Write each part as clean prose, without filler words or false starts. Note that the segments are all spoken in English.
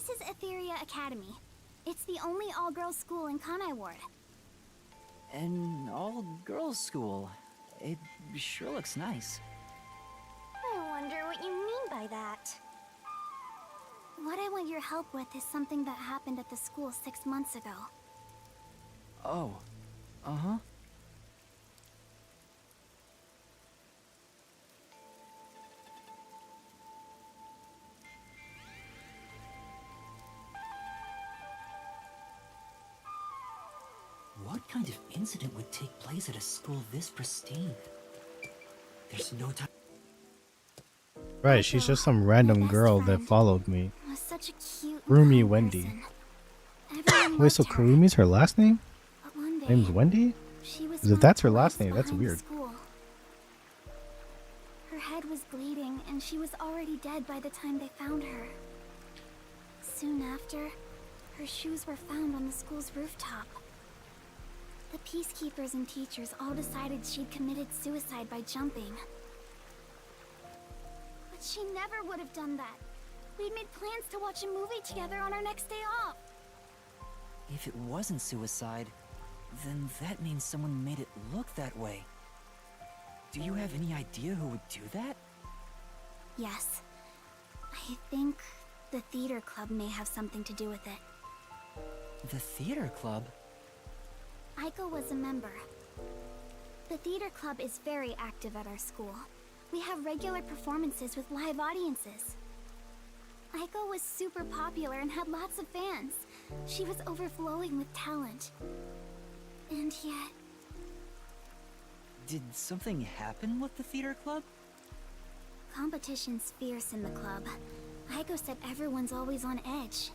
This is Etheria Academy. It's the only all-girls school in Kanai Ward. An all-girls school. It sure looks nice. I wonder what you mean by that. What I want your help with is something that happened at the school 6 months ago. Oh. Uh-huh. What kind of incident would take place at a school this pristine? There's no time. Right, she's just some random girl that followed me. Was such a cute Kurumi kind Wendy. person. Everyone Wait, so loved her, Kurumi's her last name? but one day, Name's Wendy? she was If found that's her collapsed last name, that's behind the weird. school. Her head was bleeding, and she was already dead by the time they found her. Soon after, her shoes were found on the school's rooftop. The peacekeepers and teachers all decided she'd committed suicide by jumping. But she never would have done that. We'd made plans to watch a movie together on our next day off. If it wasn't suicide, then that means someone made it look that way. Do you have any idea who would do that? Yes. I think the theater club may have something to do with it. The theater club? Aiko was a member. The theater club is very active at our school. We have regular performances with live audiences. Aiko was super popular and had lots of fans. She was overflowing with talent. And yet... Did something happen with the theater club? competition's fierce in the club. Aiko said everyone's always on edge.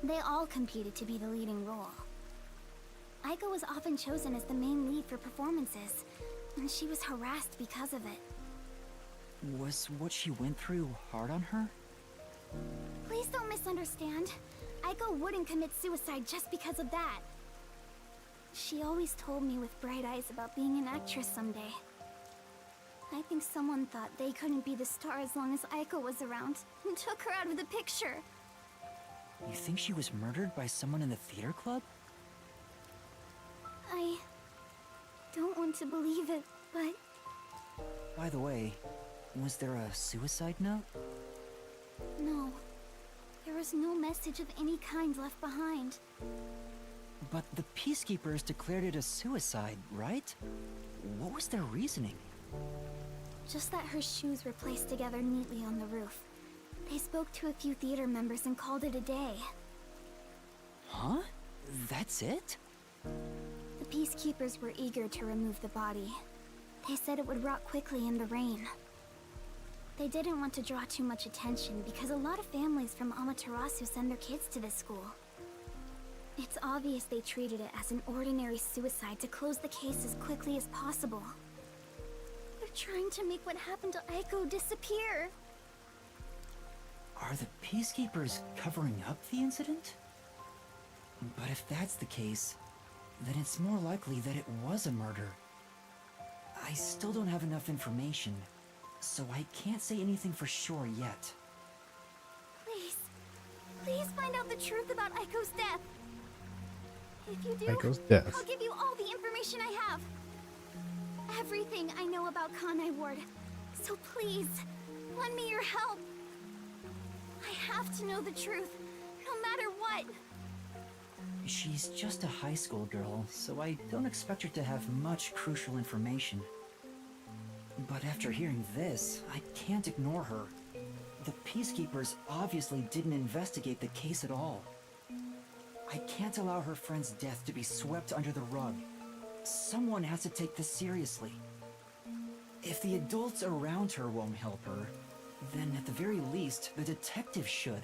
They all competed to be the leading role. Aiko was often chosen as the main lead for performances, and she was harassed because of it. Was what she went through hard on her? Please don't misunderstand. Aiko wouldn't commit suicide just because of that. She always told me with bright eyes about being an actress someday. I think someone thought they couldn't be the star as long as Aiko was around, and took her out of the picture. You think she was murdered by someone in the theater club? I don't want to believe it, but... By the way, was there a suicide note? no. There was no message of any kind left behind. But the Peacekeepers declared it a suicide, right? What was their reasoning? Just that her shoes were placed together neatly on the roof. They spoke to a few theater members and called it a day. Huh? That's it? The peacekeepers were eager to remove the body. They said it would rot quickly in the rain. They didn't want to draw too much attention because a lot of families from Amaterasu send their kids to this school. It's obvious they treated it as an ordinary suicide to close the case as quickly as possible. They're trying to make what happened to Aiko disappear. Are the Peacekeepers covering up the incident? But if that's the case, then it's more likely that it was a murder. I still don't have enough information, so I can't say anything for sure yet. Please find out the truth about Aiko's death. If you do, Aiko's death. I'll give you all the information I have. Everything I know about Kanai Ward. So please, lend me your help. I have to know the truth, no matter what. She's just a high school girl, so I don't expect her to have much crucial information. But after hearing this, I can't ignore her. The Peacekeepers obviously didn't investigate the case at all. I can't allow her friend's death to be swept under the rug. Someone has to take this seriously. If the adults around her won't help her, then at the very least, the detective should.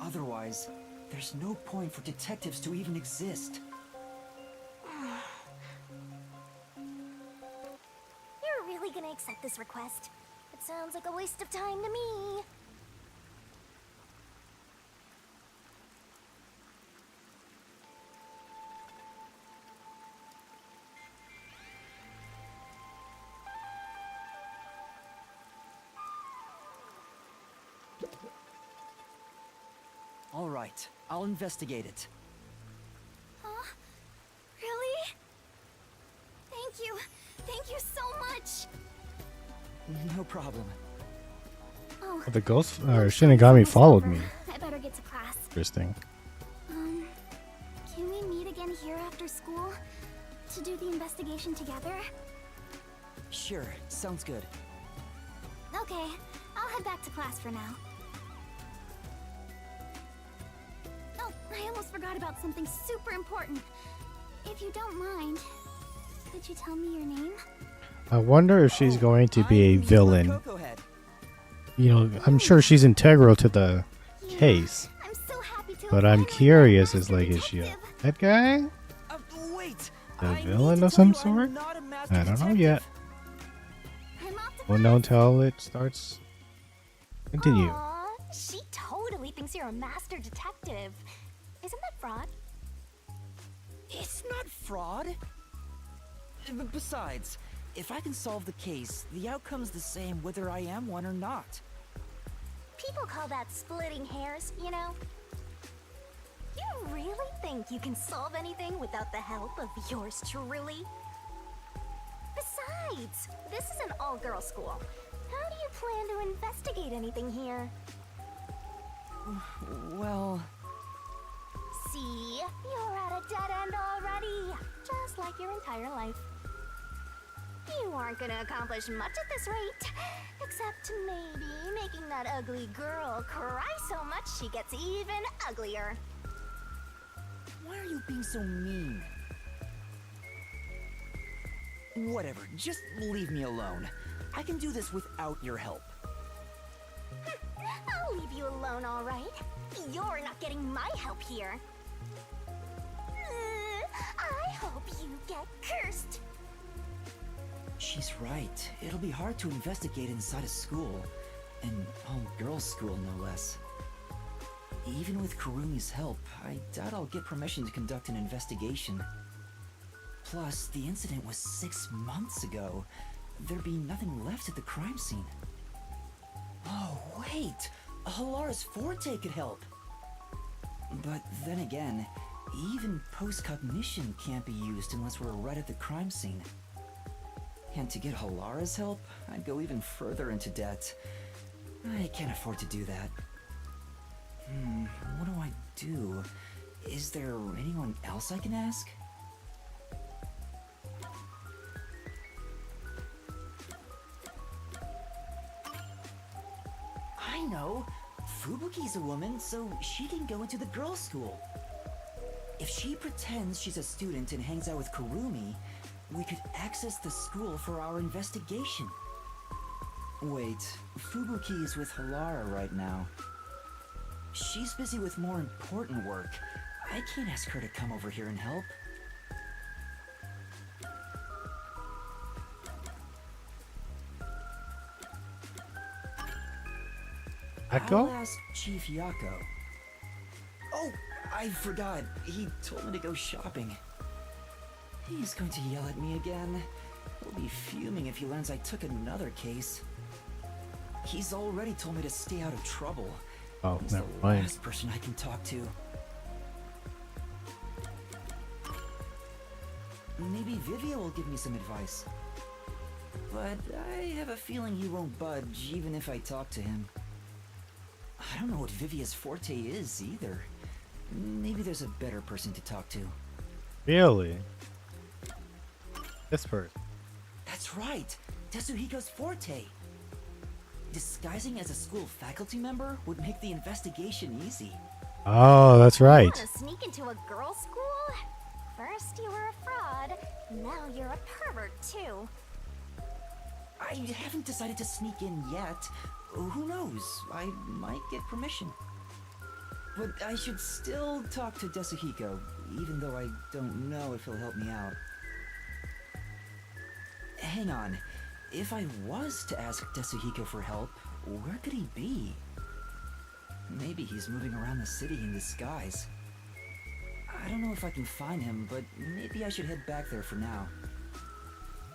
Otherwise, there's no point for detectives to even exist. You're really gonna accept this request? It sounds like a waste of time to me. right. I'll investigate it. Huh? Really? Thank you. Thank you so much. No problem. Oh, But the ghost or Shinigami followed me. I better get to class. Interesting. Can we meet again here after school? To do the investigation together? Sure, sounds good. Okay, I'll head back to class for now. Oh, I almost forgot about something super important. If you don't mind, could you tell me your name? I wonder if she's going to be a I'm villain. Coco Head. You know, I'm sure she's integral to the Yeah, case. I'm so happy to But have I'm finally curious, met a is like, is master she a detective. bad guy? Wait! A I need villain to of tell some you sort? I'm not a master I don't know detective. yet. I'm off to We'll class. know until it starts. Continue. Aw, she totally thinks you're a master detective. Isn't that fraud? It's not fraud. Besides, if I can solve the case, the outcome's the same whether I am one or not. People call that splitting hairs, you know? You really think you can solve anything without the help of yours truly? Besides, this is an all-girl school. How do you plan to investigate anything here? Well, See, you're at a dead end already, just like your entire life. You aren't gonna accomplish much at this rate, except maybe making that ugly girl cry so much she gets even uglier. why are you being so mean? Whatever, just leave me alone. I can do this without your help. I'll leave you alone, all right? You're not getting my help here. I hope you get cursed. She's right. It'll be hard to investigate inside a school. An all-girls school, no less. Even with Kurumi's help, I doubt I'll get permission to conduct an investigation. Plus, the incident was 6 months ago. There'd be nothing left at the crime scene. Oh, wait! Halara's Forte could help! But then again, even post-cognition can't be used unless we're right at the crime scene. And to get Halara's help, I'd go even further into debt. I can't afford to do that. What do I do? Is there anyone else I can ask? I know! Fubuki's a woman, so she can go into the girls' school. If she pretends she's a student and hangs out with Kurumi, we could access the school for our investigation. Wait, Fubuki is with Halara right now. She's busy with more important work. I can't ask her to come over here and help. I'll Echo? ask Chief Yako. Oh, I forgot. He told me to go shopping. He's going to yell at me again. He'll be fuming if he learns I took another case. He's already told me to stay out of trouble. Oh, He's never the mind. last person I can talk to. Maybe Vivia will give me some advice. But I have a feeling he won't budge even if I talk to him. I don't know what Vivia's forte is either. Maybe there's a better person to talk to. Really? This person. That's right! Tetsuhiko's forte! Disguising as a school faculty member would make the investigation easy. Oh, that's right. Want to sneak into a girls' school? First you were a fraud, now you're a pervert too. I haven't decided to sneak in yet. Who knows? I might get permission. But I should still talk to Tetsuhiko, even though I don't know if he'll help me out. Hang on. If I was to ask Tetsuhiko for help, where could he be? Maybe he's moving around the city in disguise. I don't know if I can find him, but maybe I should head back there for now.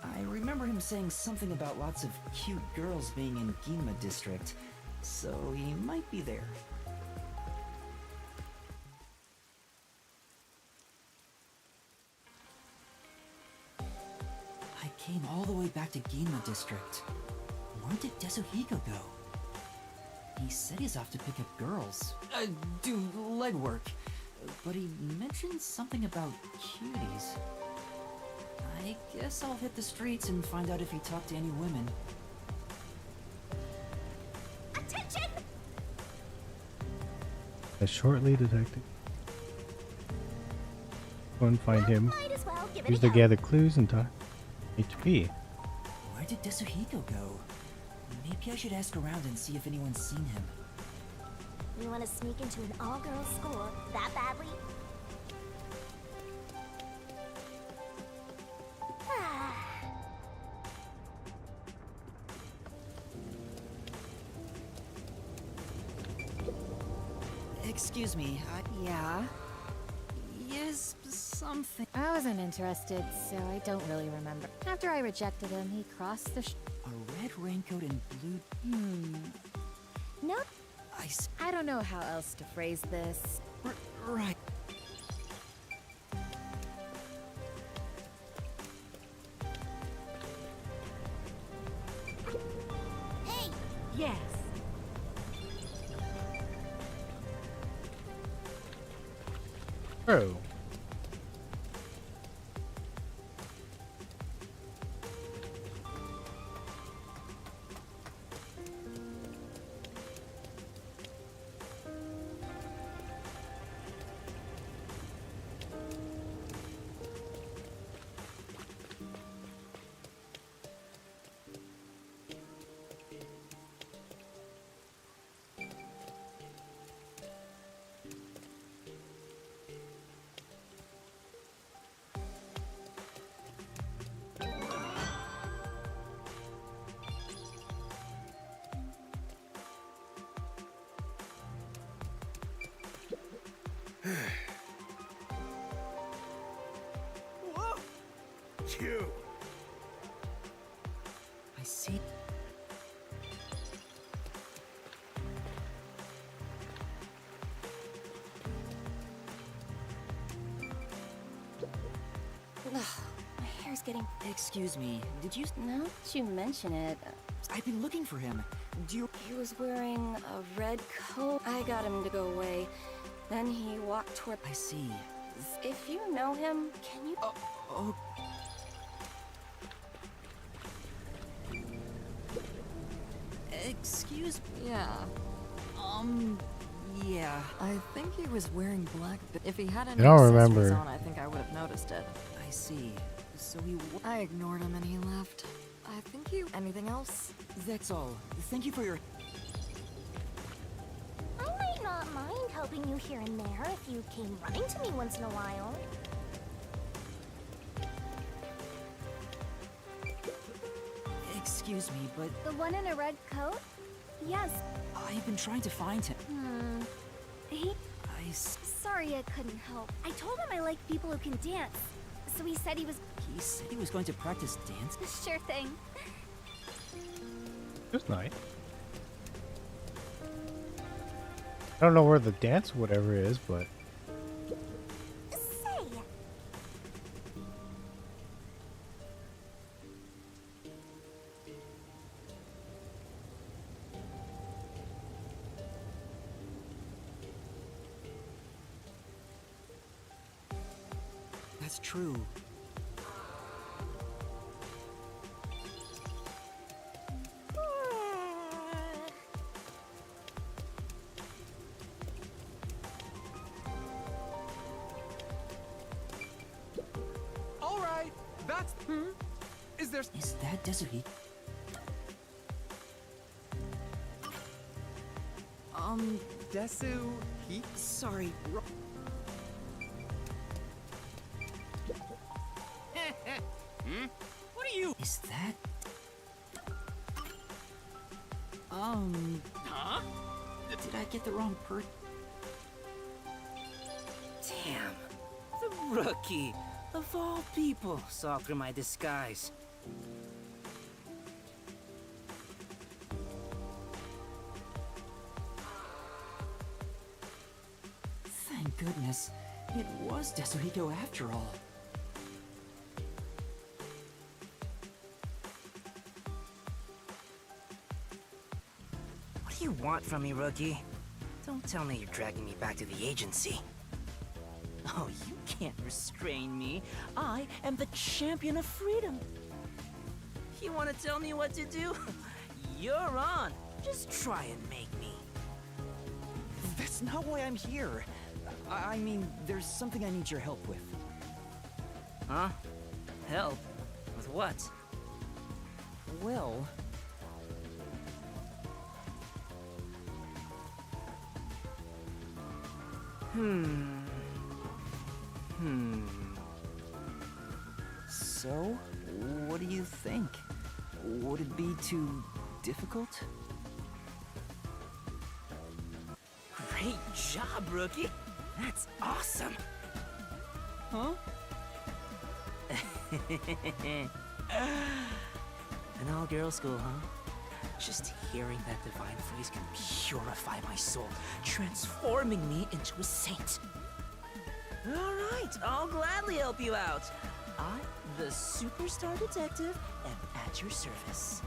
I remember him saying something about lots of cute girls being in Ginma District, so he might be there. came all the way back to Ginma District. Where did Desuhiko go? He said he's off to pick up girls. Do legwork. But he mentioned something about cuties. I guess I'll hit the streets and find out if he talked to any women. Attention! As shortly detected. Go and find him. Might as well give it Use a to go. gather clues and talk. HP. Where did Desuhiko go? Maybe I should ask around and see if anyone's seen him. You want to sneak into an all-girls school that badly? Excuse me, Yeah, yes, something. I wasn't interested, so I don't really remember. After I rejected him, he crossed the A red raincoat and blue... Nope. I don't know how else to phrase this. Right. Hey! Yes. Bro. Whoa! You! I see. My hair's getting... Excuse me, did you... Now that you mention it, I've been looking for him. Do you... he was wearing a red coat. I got him to go away. Then he walked toward... I see. If you know him, can you... Oh... Excuse me. Yeah, Yeah. I think he was wearing black. If he had any I don't accessories remember. on, I think I would have noticed it. I see. So he... I ignored him and he left. I think he... Anything else? That's all. Thank you for your... I might not mind helping you here and there if you came running to me once in a while. Excuse me, but The one in a red coat? Yes. I've been trying to find him. He... I... Sorry I couldn't help. I told him I like people who can dance. So he said he was... He said he was going to practice dance. Sure thing. That's nice. I don't know where the dance whatever is, but Say, That's true. All right, that's. Is there? Is that Desuhiko? Desu? He? Sorry. What are you? Is that... Huh? Did I get the wrong per... Damn. The rookie, of all people, saw through my disguise. Thank goodness. It was Desuhiko after all. you want from me, rookie? Don't tell me you're dragging me back to the agency. Oh, you can't restrain me. I am the champion of freedom. You want to tell me what to do? You're on. Just try and make me. That's not why I'm here. I mean, there's something I need your help with. Huh? Help? With what? Well... So, what do you think? Would it be too difficult? Great job, rookie. That's awesome. Huh? An all-girl school, huh? Just hearing that divine phrase can purify my soul, transforming me into a saint. All right, I'll gladly help you out. I, the superstar detective, am at your service.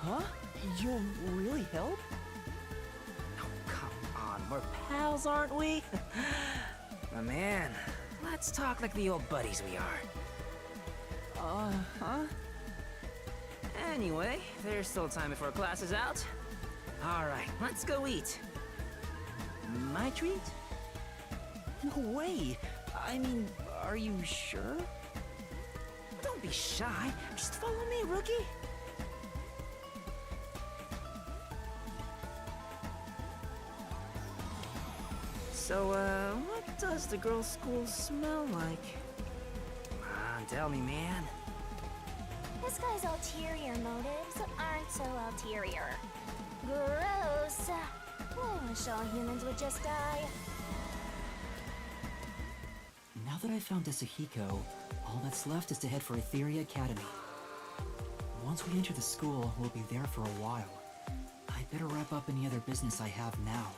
Huh? You'll really help? Oh, come on, we're pals, aren't we? My man, let's talk like the old buddies we are. Uh-huh. Anyway, there's still time before class is out. All right, let's go eat. My treat? No way! I mean, are you sure? Don't be shy. Just follow me, rookie. So, what does the girls' school smell like? Come on, tell me, man. This guy's ulterior motives aren't so ulterior. Gross. I wish all humans would just die. Now that I've found Yasuhiko, all that's left is to head for Etheria Academy. Once we enter the school, we'll be there for a while. I better wrap up any other business I have now.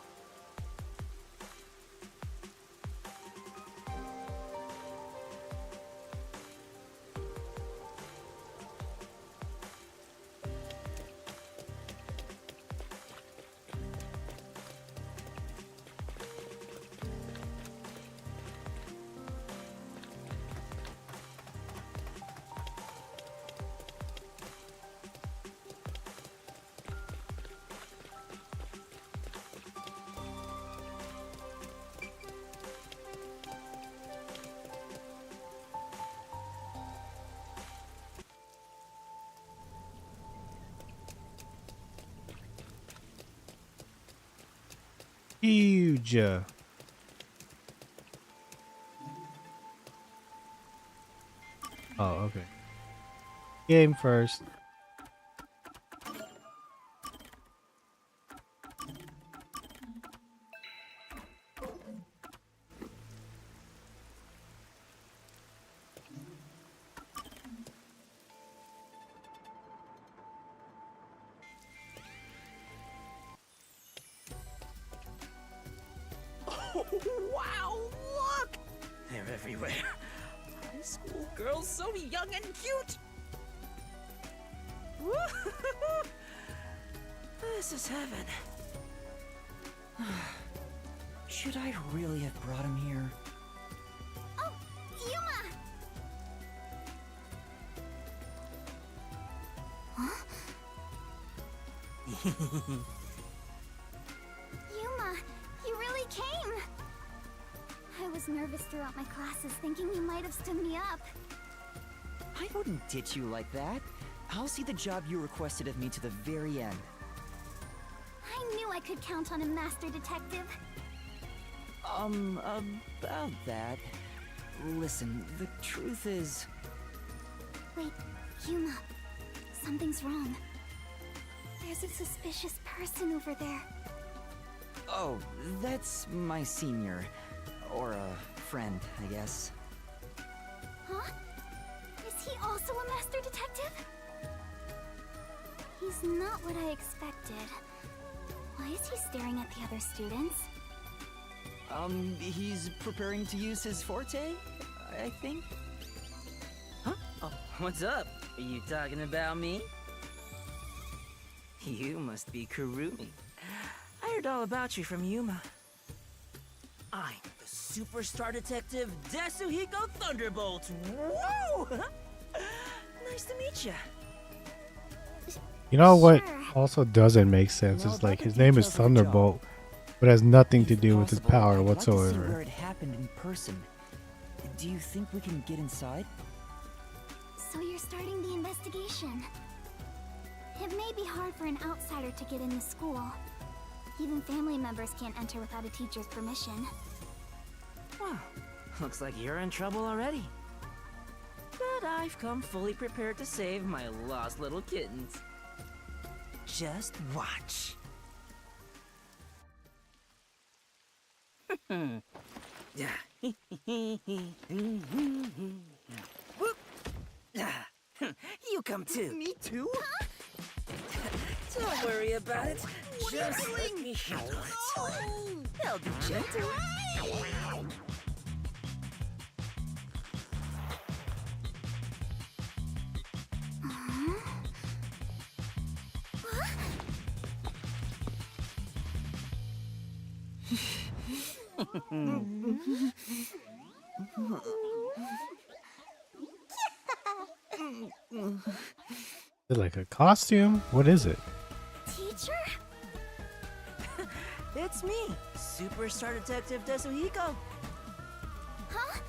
Huge. Oh, okay. Game first. Wow, look! They're everywhere. High school girls so young and cute. Woo-hoo-hoo. This is heaven. Should I really have brought him here? Oh, Yuma! Yuma, you really came! I was nervous throughout my classes, thinking you might have stood me up. I wouldn't ditch you like that. I'll see the job you requested of me to the very end. I knew I could count on a master detective. About that... Listen, the truth is... Wait, Yuma, something's wrong. There's a suspicious person over there. Oh, that's my senior. Or a friend, I guess. Huh? Is he also a master detective? He's not what I expected. Why is he staring at the other students? He's preparing to use his forte, I think. Huh? Oh, what's up? Are you talking about me? You must be Kurumi. I heard all about you from Yuma. I'm the superstar detective Desuhiko Thunderbolt. Whoa! Nice to meet you. You know what Sure. also doesn't make sense Well, is about like the his name is details of the job. Thunderbolt, but has nothing to If do with his possible, power I'd like to see where whatsoever. it happened in person. Do you think we can get inside? So you're starting the investigation. It may be hard for an outsider to get in the school. Even family members can't enter without a teacher's permission. Wow, looks like you're in trouble already. But I've come fully prepared to save my lost little kittens. Just watch. Whoop. You come too. Me too? Don't worry about it. Just let me handle it. I'll be gentle. Is it like a costume? What is it? Teacher? It's me, Superstar Detective Desuhiko. Huh?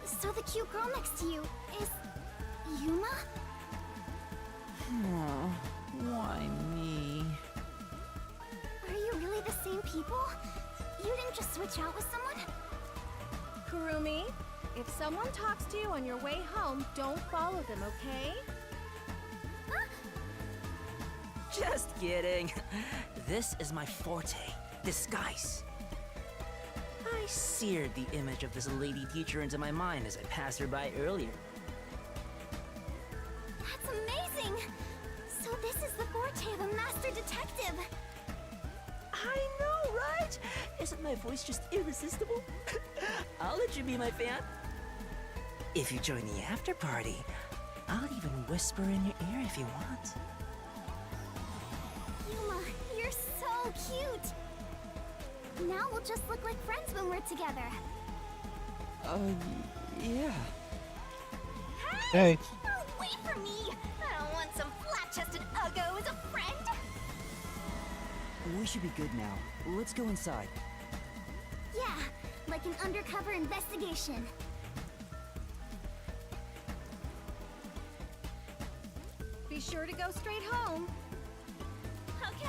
So the cute girl next to you is Yuma? Oh, why me? Are you really the same people? You didn't just switch out with someone? Kurumi, if someone talks to you on your way home, don't follow them, okay? Just kidding. This is my forte, disguise. I seared the image of this lady teacher into my mind as I passed her by earlier. That's amazing! So this is the forte of a master detective! I know, right? Isn't my voice just irresistible? I'll let you be my fan. If you join the after party, I'll even whisper in your ear if you want. Yuma, you're so cute! Now we'll just look like friends when we're together. Yeah. Hey. Oh, wait for me! I don't want some flat-chested uggo as a friend! We should be good now. Let's go inside. Yeah, like an undercover investigation. Be sure to go straight home. Okay!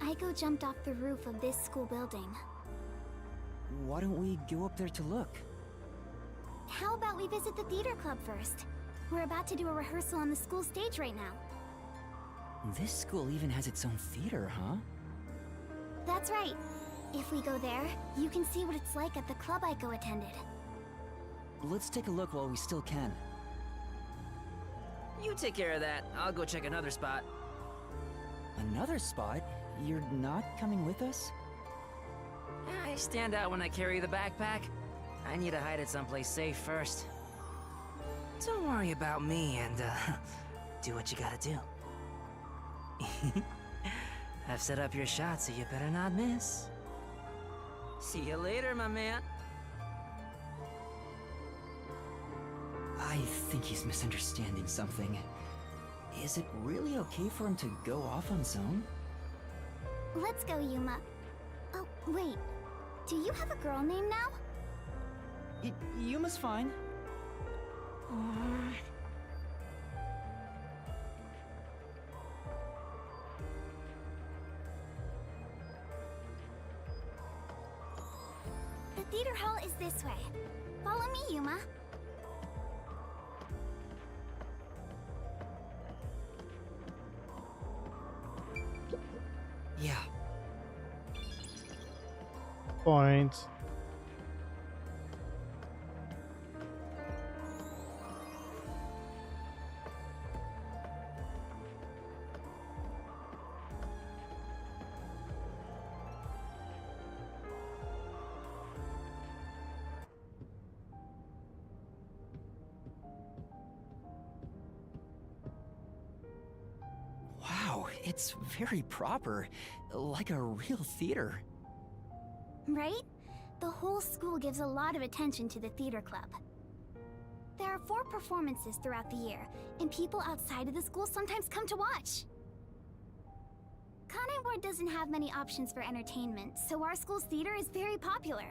Aiko jumped off the roof of this school building. Why don't we go up there to look? How about we visit the theater club first? We're about to do a rehearsal on the school stage right now. This school even has its own theater, huh? That's right. If we go there, you can see what it's like at the club Aiko attended. Let's take a look while we still can. You take care of that. I'll go check another spot. Another spot? You're not coming with us? I stand out when I carry the backpack. I need to hide it someplace safe first. Don't worry about me and, do what you gotta do. I've set up your shot, so you better not miss. See you later, my man. I think he's misunderstanding something. Is it really okay for him to go off on his own? Let's go, Yuma. Oh, wait. Do you have a girl name now? Yuma's fine. The theater hall is this way. Follow me, Yuma. Yeah. Points. It's very proper, like a real theater. Right? The whole school gives a lot of attention to the theater club. There are 4 performances throughout the year, and people outside of the school sometimes come to watch. Kanai Ward doesn't have many options for entertainment, so our school's theater is very popular.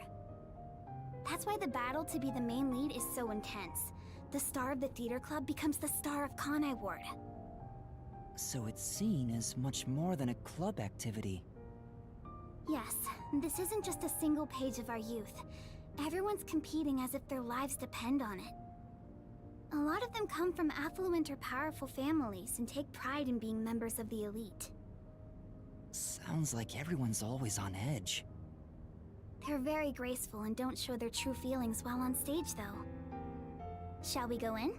That's why the battle to be the main lead is so intense. The star of the theater club becomes the star of Kanai Ward. So it's seen as much more than a club activity. Yes, this isn't just a single page of our youth. Everyone's competing as if their lives depend on it. A lot of them come from affluent or powerful families and take pride in being members of the elite. Sounds like everyone's always on edge. They're very graceful and don't show their true feelings while on stage, though. Shall we go in?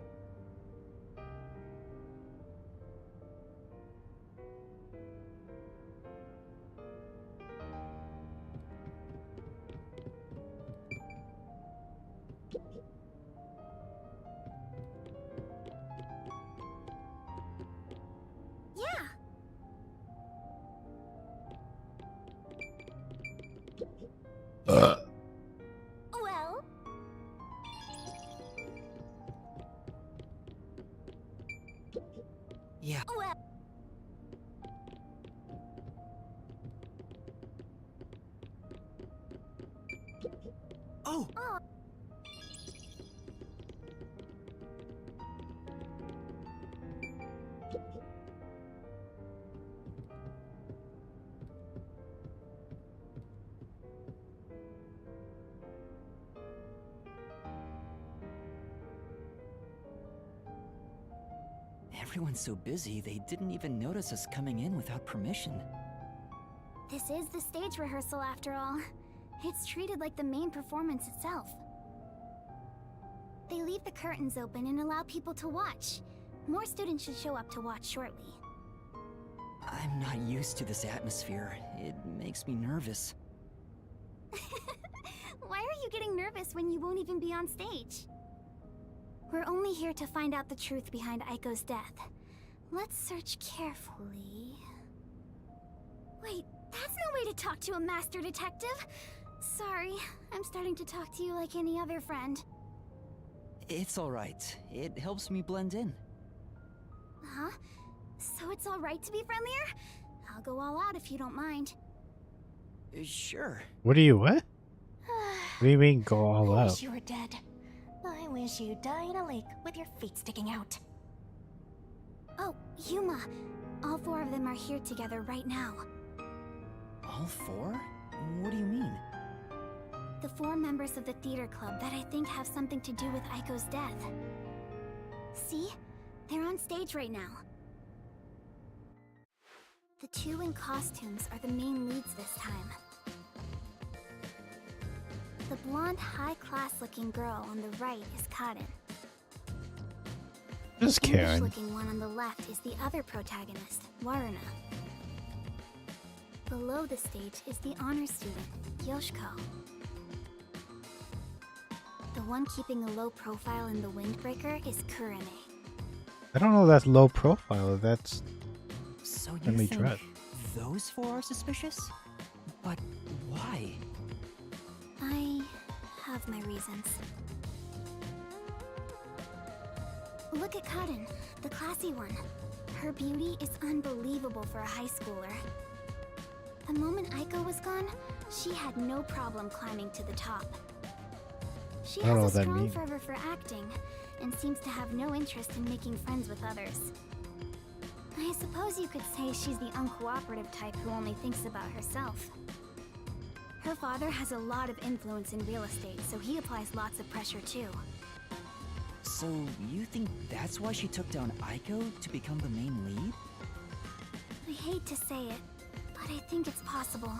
Yeah! Well... Yeah. Well... Oh! Everyone's so busy, they didn't even notice us coming in without permission. This is the stage rehearsal after all. It's treated like the main performance itself. They leave the curtains open and allow people to watch. More students should show up to watch shortly. I'm not used to this atmosphere. It makes me nervous. Why are you getting nervous when you won't even be on stage? We're only here to find out the truth behind Aiko's death. Let's search carefully. Wait, that's no way to talk to a master detective! Sorry, I'm starting to talk to you like any other friend. It's alright. It helps me blend in. Huh? So it's alright to be friendlier? I'll go all out if you don't mind. Sure. What? What do you mean go all I out? wish you were dead. I wish you died in a lake with your feet sticking out. Oh, Yuma. All 4 of them are here together right now. All 4? What do you mean? The 4 members of the theater club that I think have something to do with Aiko's death. See? They're on stage right now. The 2 in costumes are the main leads this time. The blonde, high-class looking girl on the right is Karen. Just The Karen. looking one on the left is the other protagonist, Waruna. Below the stage is the honor student, Yoshiko. The one keeping a low profile in the Windbreaker is Kurene. I don't know that's low profile. That's So you Friendly think dread. those 4 are suspicious? But why? I have my reasons. Look at Karen, the classy one. Her beauty is unbelievable for a high schooler. The moment Aiko was gone, she had no problem climbing to the top. She I don't know has what a that strong means. fervor for acting, and seems to have no interest in making friends with others. I suppose you could say she's the uncooperative type who only thinks about herself. Her father has a lot of influence in real estate, so he applies lots of pressure too. So you think that's why she took down Aiko to become the main lead? I hate to say it, but I think it's possible.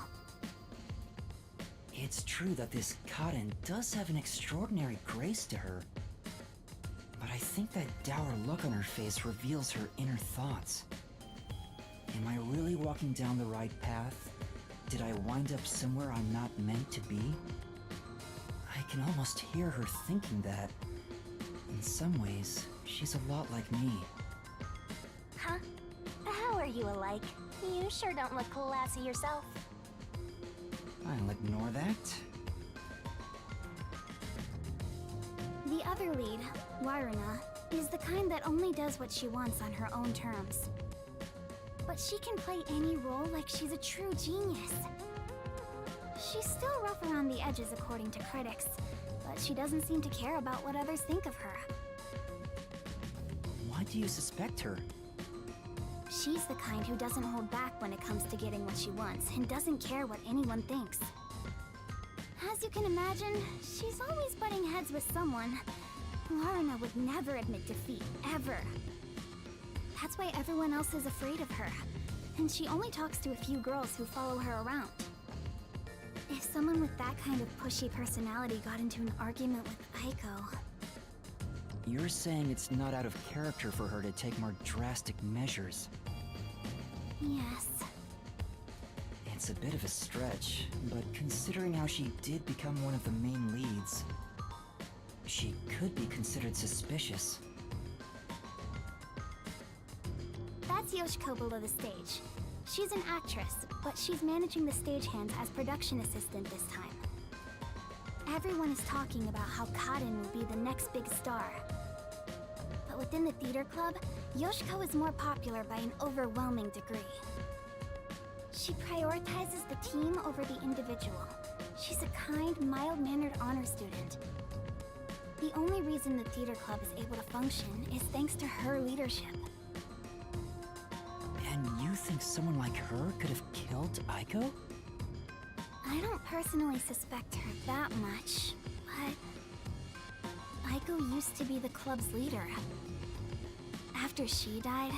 It's true that this Karen does have an extraordinary grace to her. But I think that dour look on her face reveals her inner thoughts. Am I really walking down the right path? Did I wind up somewhere I'm not meant to be? I can almost hear her thinking that. In some ways, she's a lot like me. Huh? How are you alike. You sure don't look classy yourself. I'll ignore that. The other lead, Waruna, is the kind that only does what she wants on her own terms. But she can play any role like she's a true genius. She's still rough around the edges according to critics, but she doesn't seem to care about what others think of her. Why do you suspect her? She's the kind who doesn't hold back when it comes to getting what she wants and doesn't care what anyone thinks. As you can imagine, she's always butting heads with someone. Waruna would never admit defeat, ever. That's why everyone else is afraid of her, and she only talks to a few girls who follow her around. If someone with that kind of pushy personality got into an argument with Aiko... You're saying it's not out of character for her to take more drastic measures. Yes. It's a bit of a stretch, but considering how she did become one of the main leads, she could be considered suspicious. That's Yoshiko below the stage. She's an actress, but she's managing the stagehands as production assistant this time. Everyone is talking about how Kaden will be the next big star. But within the theater club, Yoshiko is more popular by an overwhelming degree. She prioritizes the team over the individual. She's a kind, mild-mannered honor student. The only reason the theater club is able to function is thanks to her leadership. And you think someone like her could have killed Aiko? I don't personally suspect her that much, but Aiko used to be the club's leader. After she died,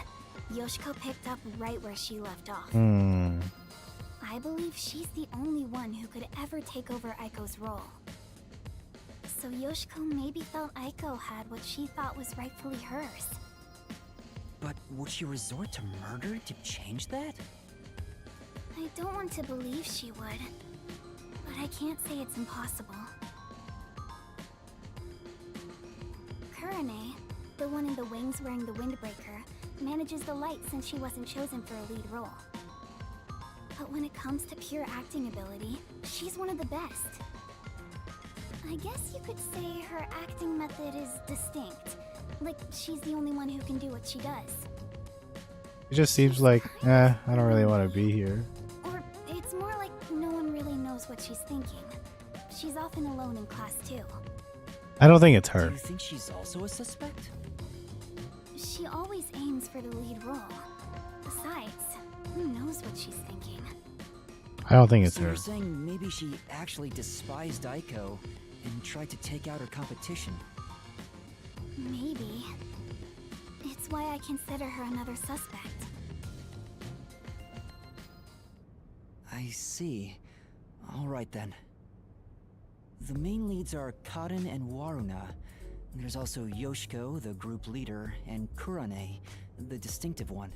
Yoshiko picked up right where she left off. I believe she's the only one who could ever take over Aiko's role. So Yoshiko maybe felt Aiko had what she thought was rightfully hers. But would she resort to murder to change that? I don't want to believe she would, but I can't say it's impossible. Kurane, the one in the wings wearing the windbreaker, manages the light since she wasn't chosen for a lead role. But when it comes to pure acting ability, she's one of the best. I guess you could say her acting method is distinct. Like, she's the only one who can do what she does. It just seems like, I don't really want to be here. Or it's more like no one really knows what she's thinking. She's often alone in class too. I don't think it's Do her. you think she's also a suspect? She always aims for the lead role. Besides, who knows what she's thinking? I don't think it's So her. you're saying maybe she actually despised Aiko and tried to take out her competition? Maybe. It's why I consider her another suspect. I see. Alright then. The main leads are Kaden and Waruna. There's also Yoshiko, the group leader, and Kurane, the distinctive one.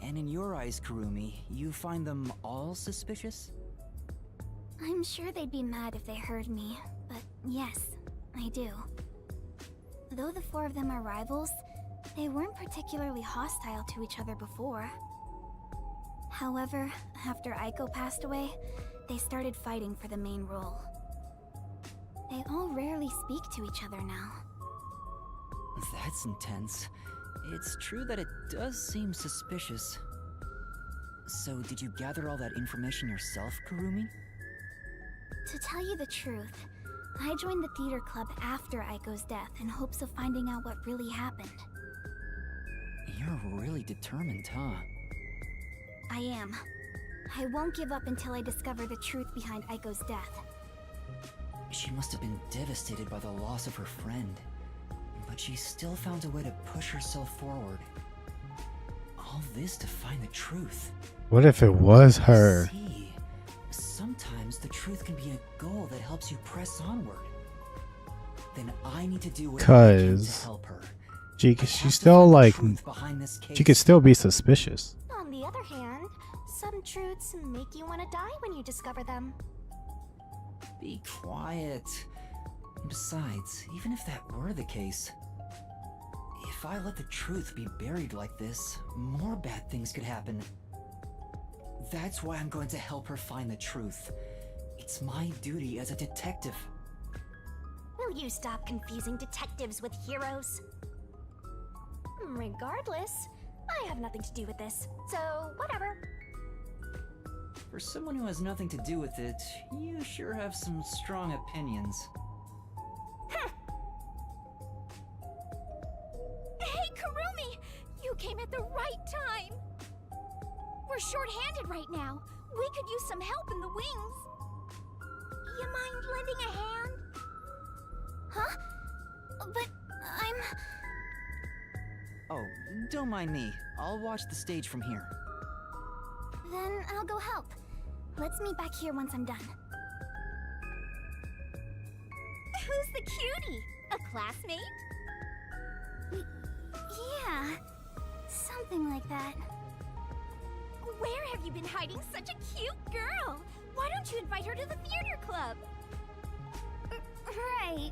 And in your eyes, Kurumi, you find them all suspicious? I'm sure they'd be mad if they heard me, but yes, I do. Though the four of them are rivals, they weren't particularly hostile to each other before. However, after Aiko passed away, they started fighting for the main role. They all rarely speak to each other now. That's intense. It's true that it does seem suspicious. So did you gather all that information yourself, Kurumi? To tell you the truth, I joined the theater club after Aiko's death in hopes of finding out what really happened. You're really determined, huh? I am. I won't give up until I discover the truth behind Aiko's death. She must have been devastated by the loss of her friend, but she still found a way to push herself forward. All this to find the truth. What if it was her? See, sometimes the truth can be a goal that helps you press onward. Then I need to do what I can to 'Cause help her. She's I have to still find the like, truth behind this she case. could still be suspicious. On the other hand, some truths make you want to die when you discover them. Be quiet. Besides, even if that were the case, if If I let the truth be buried like this, more bad things could happen. That's why I'm going to help her find the truth. It's my duty as a detective. Will you stop confusing detectives with heroes? Regardless, I have nothing to do with this, so whatever. For someone who has nothing to do with it, you sure have some strong opinions. Hey, Kurumi! You came at the right time! We're short-handed right now. We could use some help in the wings. You mind lending a hand? Huh? But I'm... Oh, don't mind me. I'll watch the stage from here. Then I'll go help. Let's meet back here once I'm done. Who's the cutie? A classmate? Yeah, something like that. Where have you been hiding such a cute girl? Why don't you invite her to the theater club? Right.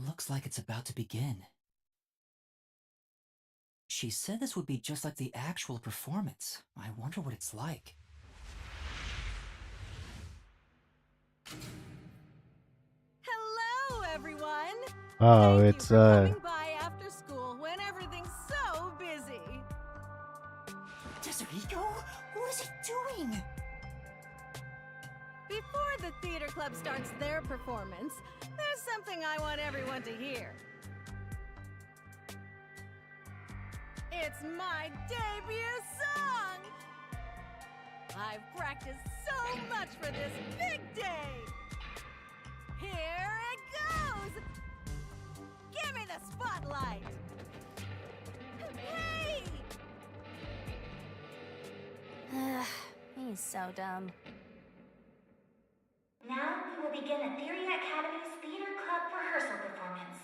Looks like it's about to begin. She said this would be just like the actual performance. I wonder what it's like. Hello, everyone. Oh, Thank it's you for coming by after school when everything's so busy. Tezuhiko? What is he doing? Before the theater club starts their performance, there's something I want everyone to hear. It's my debut song! I've practiced so much for this big day! Here it goes! Give me the spotlight! Hey! He's so dumb. Now we will begin Etheria Academy's Theater Club rehearsal performance.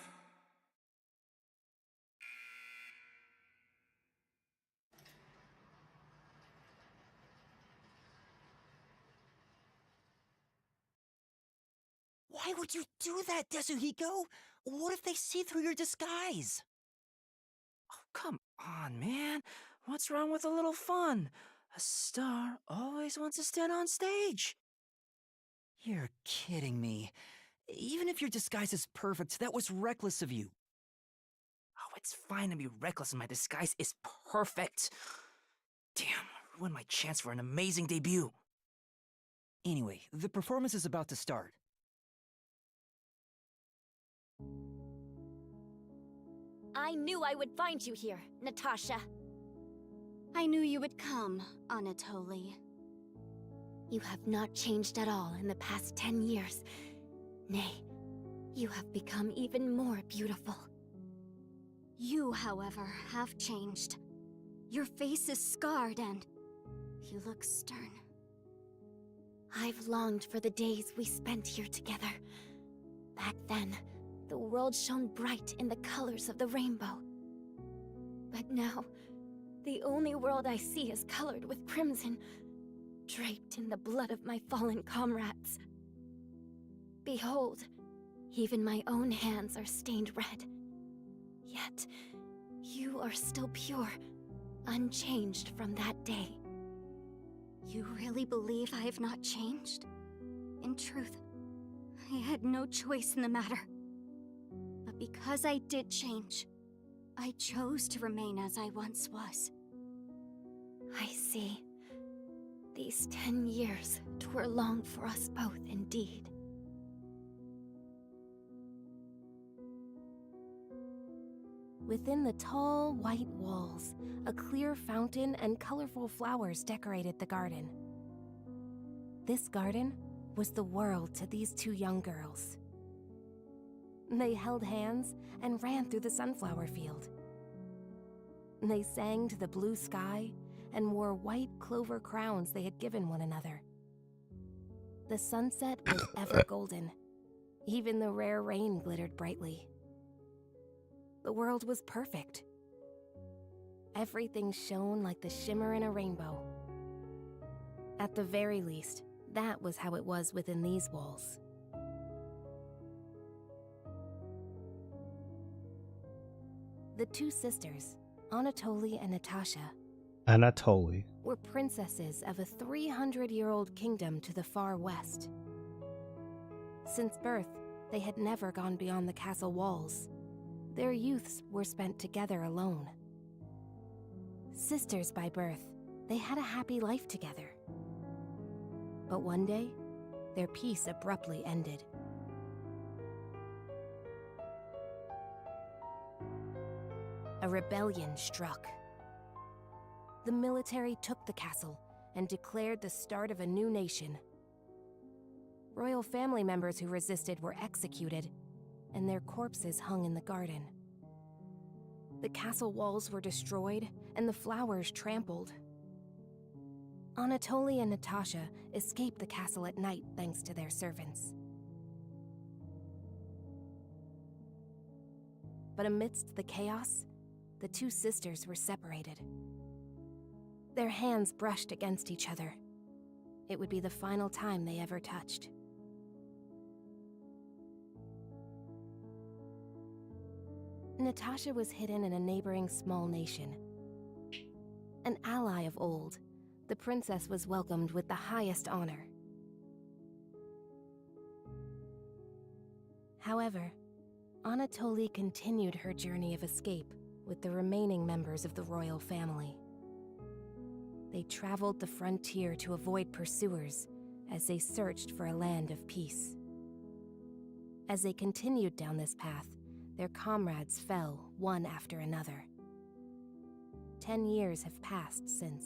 Why would you do that, Tezuhiko? What if they see through your disguise? Oh, come on, man. What's wrong with a little fun? A star always wants to stand on stage. You're kidding me. Even if your disguise is perfect, that was reckless of you. Oh, it's fine to be reckless and my disguise is perfect. Damn, I ruined my chance for an amazing debut. Anyway, the performance is about to start. I knew I would find you here, Natasha. I knew you would come, Anatoly. You have not changed at all in the past 10 years. Nay, you have become even more beautiful. You, however, have changed. Your face is scarred and you look stern. I've longed for the days we spent here together. Back then, the world shone bright in the colors of the rainbow. But now, the only world I see is colored with crimson, draped in the blood of my fallen comrades. Behold, even my own hands are stained red. Yet, you are still pure, unchanged from that day. You really believe I have not changed? In truth, I had no choice in the matter. But because I did change, I chose to remain as I once was. I see. These 10 years were long for us both indeed. Within the tall, white walls, a clear fountain and colorful flowers decorated the garden. This garden was the world to these two young girls. They held hands and ran through the sunflower field. They sang to the blue sky and wore white clover crowns they had given one another. The sunset was ever golden. Even the rare rain glittered brightly. The world was perfect. everything shone like the shimmer in a rainbow. At the very least, that was how it was within these walls. The two sisters, Anatoly and Natasha, Anatoly. were princesses of a 300-year-old kingdom to the far west. Since birth, they had never gone beyond the castle walls. Their youths were spent together alone. Sisters by birth, they had a happy life together. But one day, their peace abruptly ended. A rebellion struck. The military took the castle and declared the start of a new nation. Royal family members who resisted were executed, and their corpses hung in the garden. The castle walls were destroyed, and the flowers trampled. Anatoly and Natasha escaped the castle at night thanks to their servants. But amidst the chaos, the two sisters were separated. Their hands brushed against each other. It would be the final time they ever touched. Natasha was hidden in a neighboring small nation. An ally of old, the princess was welcomed with the highest honor. However, Anatoly continued her journey of escape with the remaining members of the royal family. They traveled the frontier to avoid pursuers as they searched for a land of peace. As they continued down this path, their comrades fell one after another. 10 years have passed since.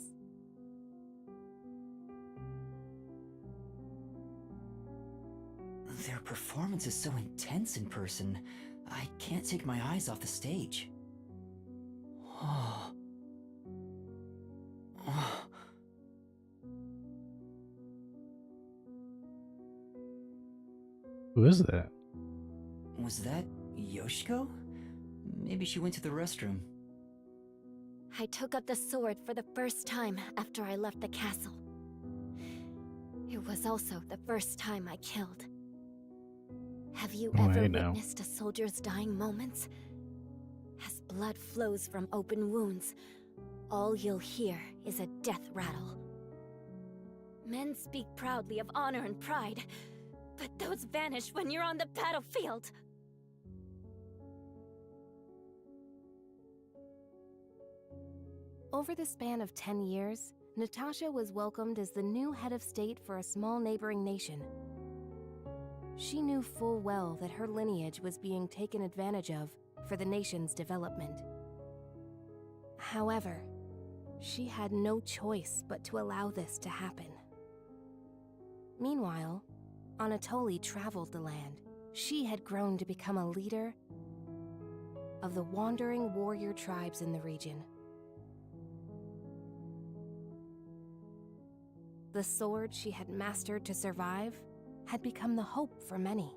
Their performance is so intense in person, I can't take my eyes off the stage. Oh. Oh. Who is that? Was that Yoshiko? Maybe she went to the restroom. I took up the sword for the first time after I left the castle. It was also the first time I killed. Have you ever witnessed a soldier's dying moments? As blood flows from open wounds, all you'll hear is a death rattle. Men speak proudly of honor and pride, but those vanish when you're on the battlefield. Over the span of 10 years, Natasha was welcomed as the new head of state for a small neighboring nation. She knew full well that her lineage was being taken advantage of for the nation's development. However, she had no choice but to allow this to happen. Meanwhile, Anatoly traveled the land. She had grown to become a leader of the wandering warrior tribes in the region. The sword she had mastered to survive had become the hope for many.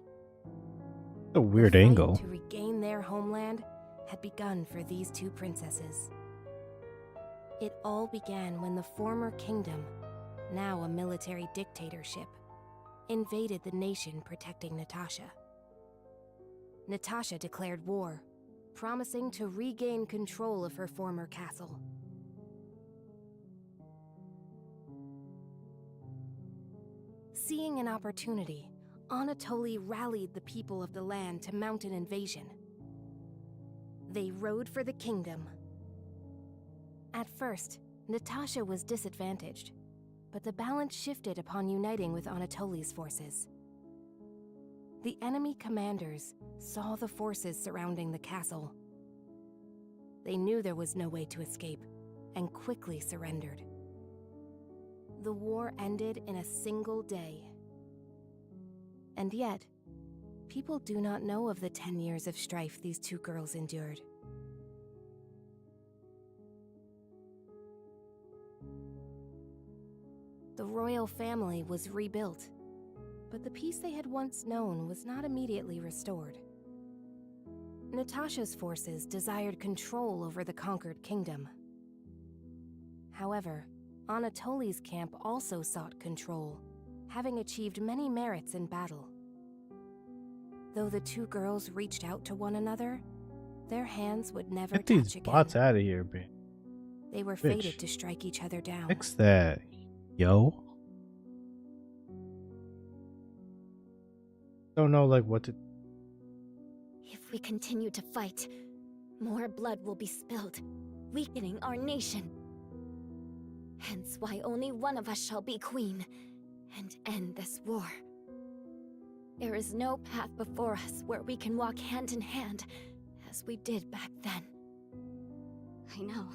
A weird The fight angle. to regain their homeland had begun for these two princesses. It all began when the former kingdom, now a military dictatorship, invaded the nation protecting Natasha. Natasha declared war, promising to regain control of her former castle. Seeing an opportunity, Anatoly rallied the people of the land to mount an invasion. They rode for the kingdom. At first, Natasha was disadvantaged, but the balance shifted upon uniting with Anatoly's forces. The enemy commanders saw the forces surrounding the castle. They knew there was no way to escape, and quickly surrendered. The war ended in a single day. And yet, people do not know of the 10 years of strife these two girls endured. The royal family was rebuilt, but the peace they had once known was not immediately restored. Natasha's forces desired control over the conquered kingdom, However, Anatoly's camp also sought control, having achieved many merits in battle. Though the two girls reached out to one another, their hands would never Get these touch again. bots out of here, man. They were Bitch. fated to strike each other down. Fix that, yo. Don't know like what to. If we continue to fight, more blood will be spilled, weakening our nation. Hence why only one of us shall be queen and end this war. There is no path before us where we can walk hand in hand as we did back then. I know.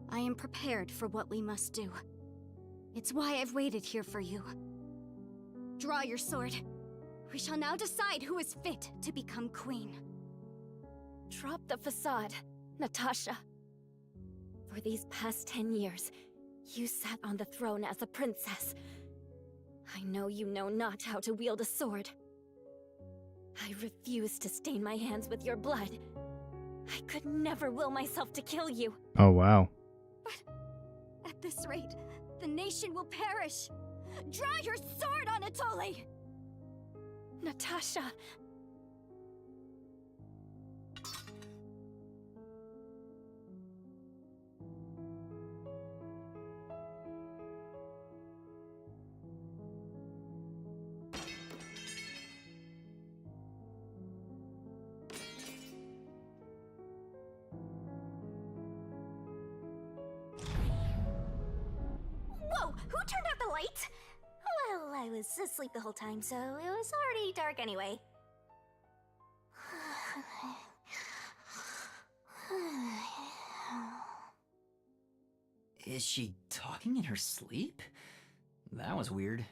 I am prepared for what we must do. It's why I've waited here for you. Draw your sword. We shall now decide who is fit to become queen. Drop the facade, Natasha. For these past 10 years, you sat on the throne as a princess. I know you know not how to wield a sword. I refuse to stain my hands with your blood. I could never will myself to kill you. Oh wow. At this rate, the nation will perish. Draw your sword, Anatoly! Natasha. Whoa! Who turned out the light? Well, I was asleep the whole time, so it was already dark anyway. Is she talking in her sleep? That was weird.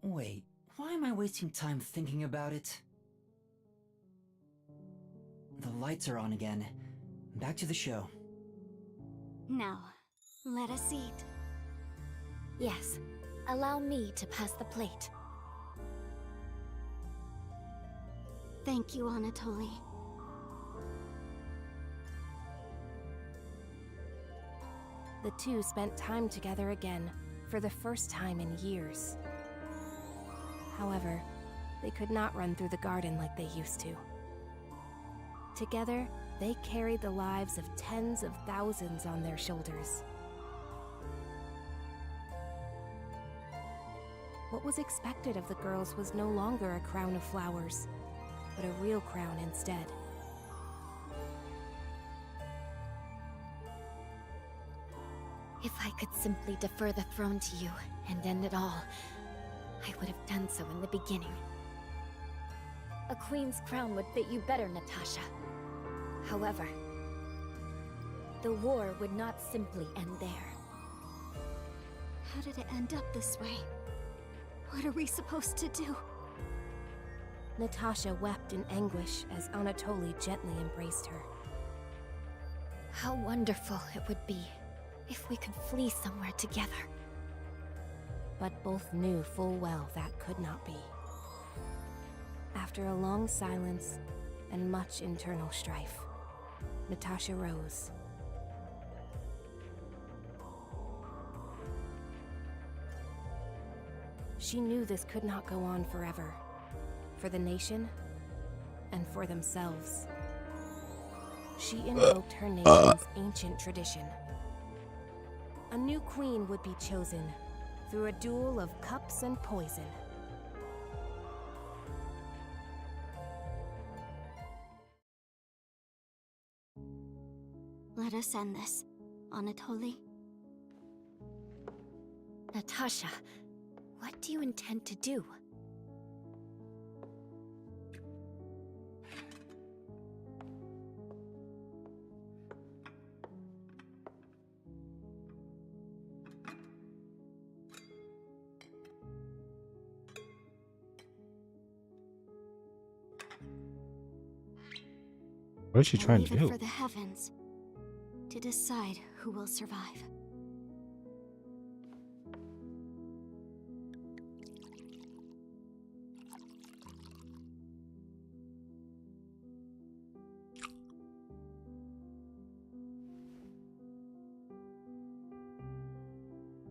Wait, why am I wasting time thinking about it? The lights are on again. Back to the show. Now, let us eat. Yes, allow me to pass the plate. Thank you, Anatoly. The two spent time together again, for the first time in years. However, they could not run through the garden like they used to. Together, they carried the lives of tens of thousands on their shoulders. What was expected of the girls was no longer a crown of flowers, but a real crown instead. If I could simply defer the throne to you and end it all, I would have done so in the beginning. A queen's crown would fit you better, Natasha. However, the war would not simply end there. How did it end up this way? What are we supposed to do? Natasha wept in anguish as Anatoly gently embraced her. How wonderful it would be if we could flee somewhere together. But both knew full well that could not be. After a long silence and much internal strife, Natasha rose. She knew this could not go on forever, for the nation and for themselves. She invoked her nation's ancient tradition. A new queen would be chosen through a duel of cups and poison. Let us end this, Anatoly. Natasha, what do you intend to do? What is she trying to Leave it do? for the heavens to decide who will survive.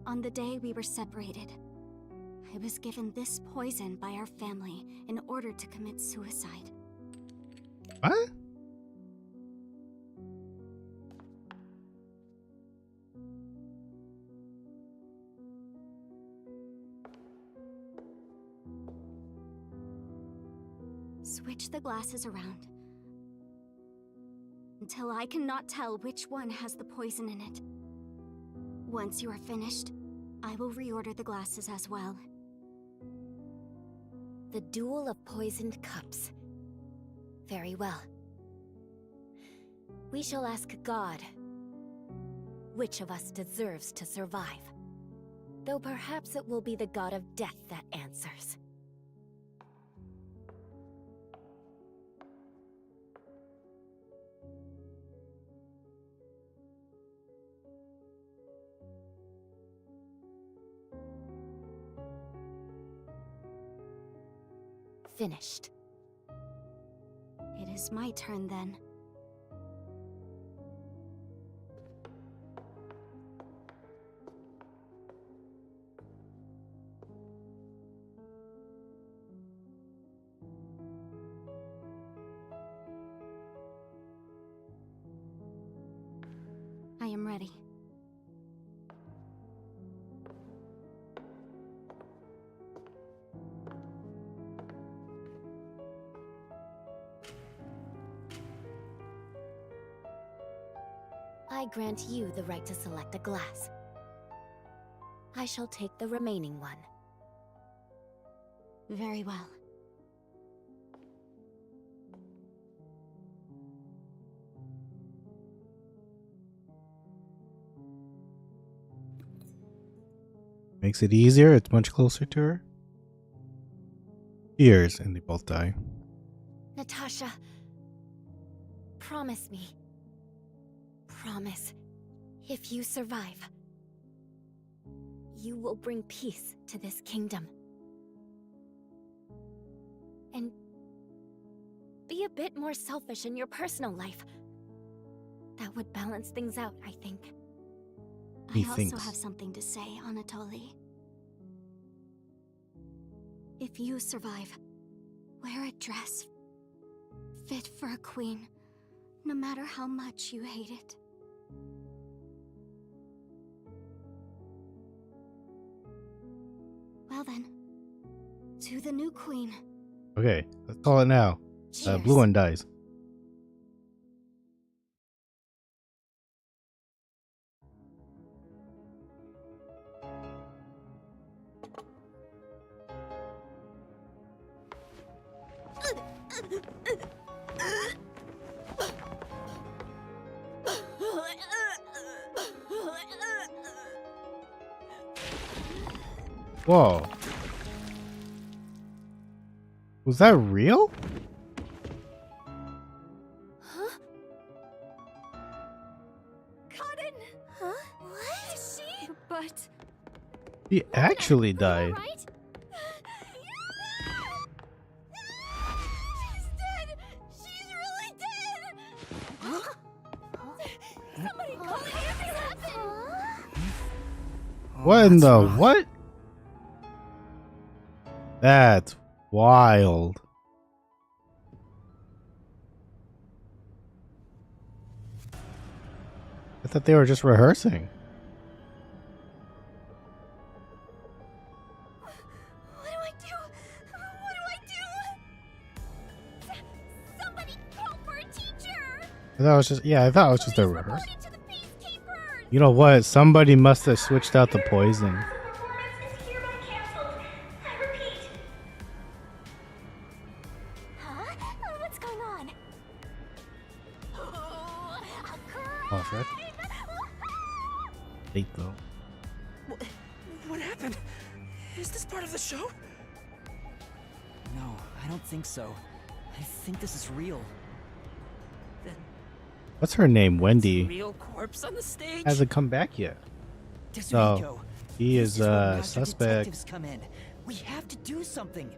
On the day we were separated, I was given this poison by our family in order to commit suicide. What? Switch the glasses around until I cannot tell which one has the poison in it. Once you are finished, I will reorder the glasses as well. The Duel of Poisoned Cups. Very well. We shall ask God which of us deserves to survive. Though perhaps it will be the god of death that answers. Finished. It is my turn then. I am ready. I grant you the right to select a glass. I shall take the remaining one. Very well. Makes it easier. It's much closer to her. Cheers, and they both die. Natasha, promise me. Promise, if you survive, you will bring peace to this kingdom. And be a bit more selfish in your personal life. That would balance things out, I think. He I thinks. also have something to say, Anatoly. If you survive, wear a dress fit for a queen, no matter how much you hate it. Well then, to the new queen. Okay, let's call it now. Blue one dies. Whoa. Was that real? Huh? Cotton! Huh? What? Is she? But... He actually died. Right? She's dead! She's really dead! Huh? Somebody call the ambulance! What in the what? That's wild. I thought they were just rehearsing. What do I do? What do I do? Somebody call for a teacher! I thought it was just I thought it was just a rehearsal. You know what? Somebody must have switched out the poison. What's going on? Oh, Fred. Late though. What happened? Is this part of the show? No, I don't think so. I think this is real. Then What's her name? Wendy. real corpse on the stage? Hasn't come back yet. So he is where master suspect. detectives come in. We have to do something.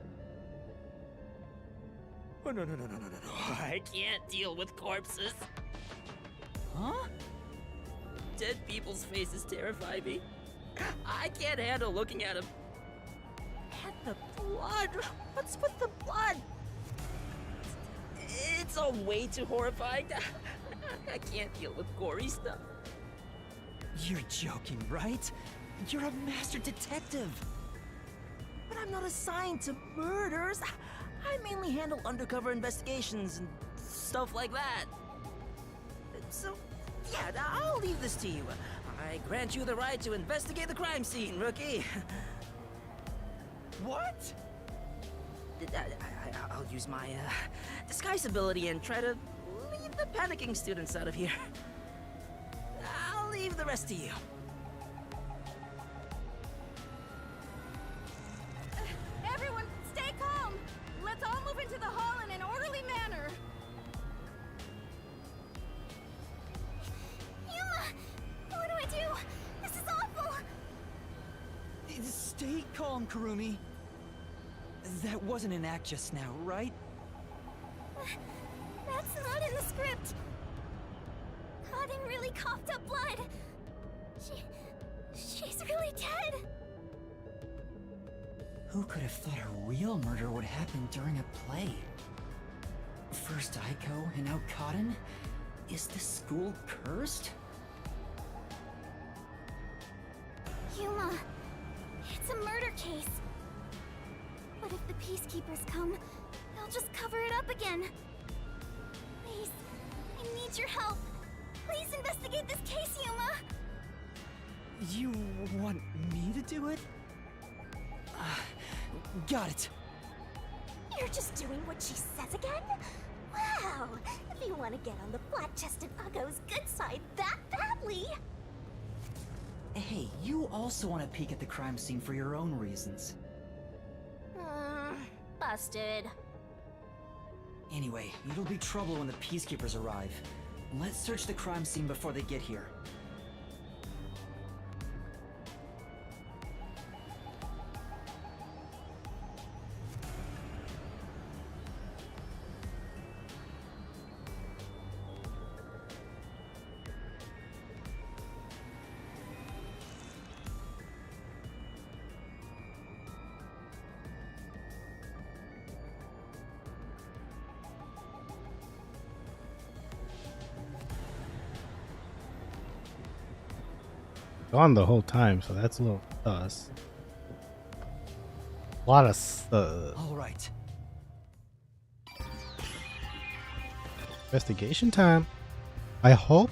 Oh, no. I can't deal with corpses. Huh? Dead people's faces terrify me. I can't handle looking at him. And the blood. What's with the blood? It's all way too horrifying. I can't deal with gory stuff. You're joking, right? You're a master detective. But I'm not assigned to murders. I mainly handle undercover investigations and stuff like that. So, yeah, I'll leave this to you. I grant you the right to investigate the crime scene, rookie. What? I'll use my disguise ability and try to leave the panicking students out of here. I'll leave the rest to you. Everyone, stay calm! Let's all move into the hall in an orderly manner! Yuma! What do I do? This is awful! Stay calm, Kurumi. That wasn't an act just now, right? That's not in the script. Cotton really coughed up blood. She's really dead. Who could have thought a real murder would happen during a play? First Aiko and now Cotton? Is this school cursed? Yuma, it's a murder case. But if the Peacekeepers come, they'll just cover it up again. Please, I need your help. Please investigate this case, Yuma. You want me to do it? Got it. You're just doing what she says again? Wow, if you want to get on the flat-chested Uggo's good side that badly. Hey, you also want to peek at the crime scene for your own reasons. Busted. Anyway, it'll be trouble when the Peacekeepers arrive. Let's search the crime scene before they get here. Gone the whole time, so that's a little sus. A lot of All right. investigation time. I hope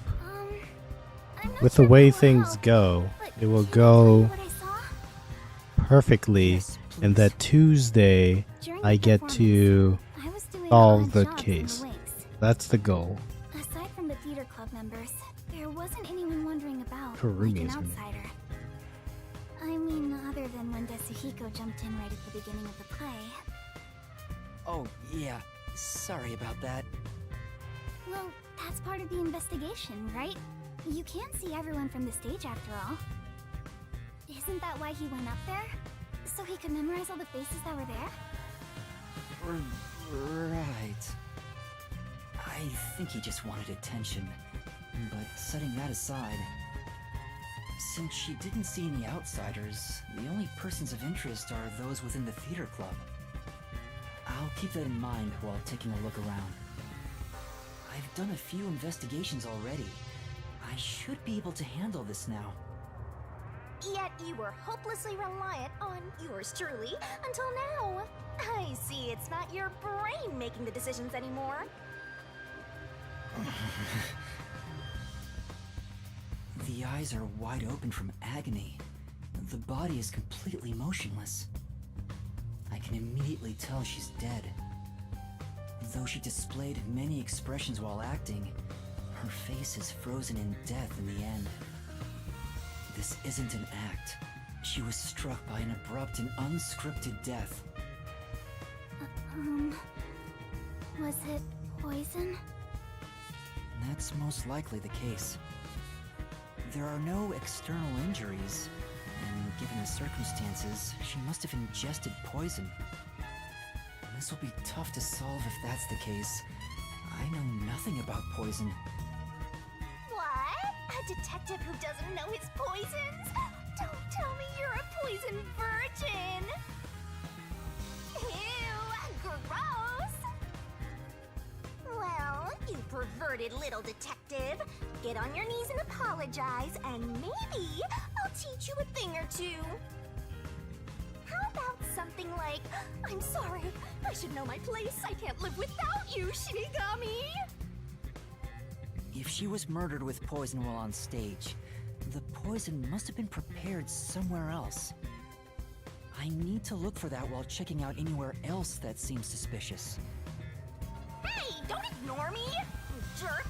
I'm not with sure the way what will things help, go, but it will can you tell me go what I saw? perfectly, Yes, and please. that Tuesday During I the get to performance, I was doing solve odd the jobs in case. wings. That's the goal. Aside from the theater club members, there wasn't anyone wondering about like Kurumi an is her name. outsider. I mean, other than when Desuhiko jumped in right at the beginning of the play. Oh, yeah. Sorry about that. Well, that's part of the investigation, right? You can't see everyone from the stage after all. Isn't that why he went up there? So he could memorize all the faces that were there? Right. I think he just wanted attention. But setting that aside, since she didn't see any outsiders, the only persons of interest are those within the theater club. I'll keep that in mind while taking a look around. I've done a few investigations already. I should be able to handle this now. Yet you were hopelessly reliant on yours truly until now. I see it's not your brain making the decisions anymore. The eyes are wide open from agony. The body is completely motionless. I can immediately tell she's dead. Though she displayed many expressions while acting, her face is frozen in death in the end. This isn't an act. She was struck by an abrupt and unscripted death. Was it poison? That's most likely the case. There are no external injuries, and given the circumstances, she must have ingested poison. This will be tough to solve if that's the case. I know nothing about poison. What? A detective who doesn't know his poisons? Don't good-hearted little detective. Get on your knees and apologize, and maybe I'll teach you a thing or two. How about something like, I'm sorry, I should know my place. I can't live without you, Shinigami. If she was murdered with poison while on stage, the poison must have been prepared somewhere else. I need to look for that while checking out anywhere else that seems suspicious. Hey, don't ignore me, you jerk.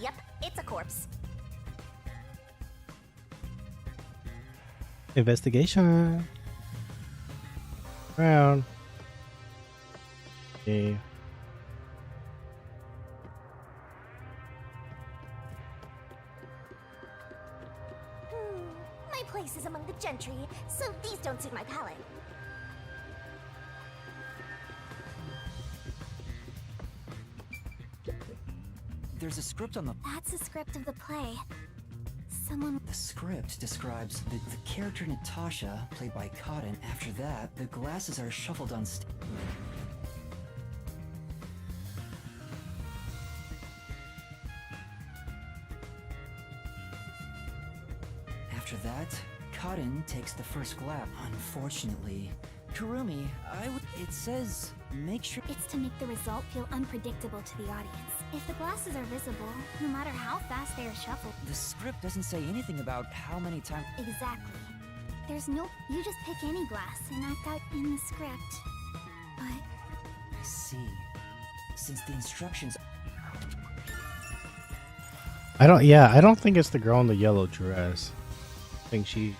Yep, it's a corpse. Investigation. Round. Okay. My place is among the gentry, so these don't suit my palate. There's a script on the... That's the script of the play. Someone... The script describes the character Natasha, played by Cotton. After that, the glasses are shuffled on stage. After that, Cotton takes the first glass. Unfortunately, Kurumi, it says make sure... It's to make the result feel unpredictable to the audience. If the glasses are visible, no matter how fast they are shuffled... The script doesn't say anything about how many times... Exactly. There's no... You just pick any glass and act out in the script. But... I see. Since the instructions... I don't think it's the girl in the yellow dress. I think she...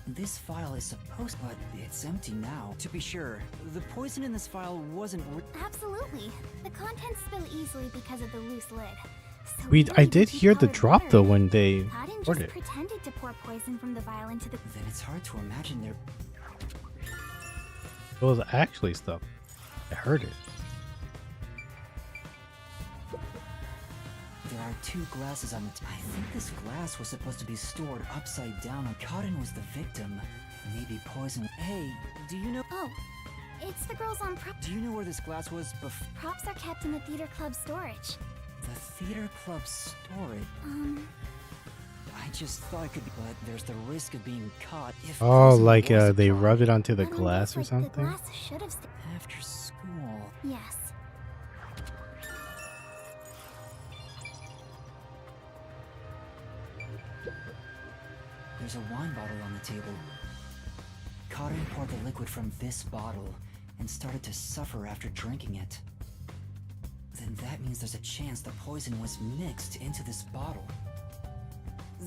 This file is supposed, but it's empty now. To be sure, the poison in this file wasn't... Absolutely. The contents spill easily because of the loose lid. So I did hear the drop though when they Cotton poured just it. pretended to pour poison from the vial into the... Then it's hard to imagine their... It was actually stuff. I heard it. There are two glasses on the... I think this glass was supposed to be stored upside down. Cotton was the victim. Maybe poison... Hey, do you know... Oh, it's the girls on prop... Do you know where this glass was before... Props are kept in the theater club storage. The theater club storage? I just thought it could be... But there's the risk of being caught if... Oh, poison like was they applied. rubbed it onto the But on glass this, or like, something? The glass should have... After school... Yes. There's a wine bottle on the table. Cotton poured the liquid from this bottle and started to suffer after drinking it. Then that means there's a chance the poison was mixed into this bottle.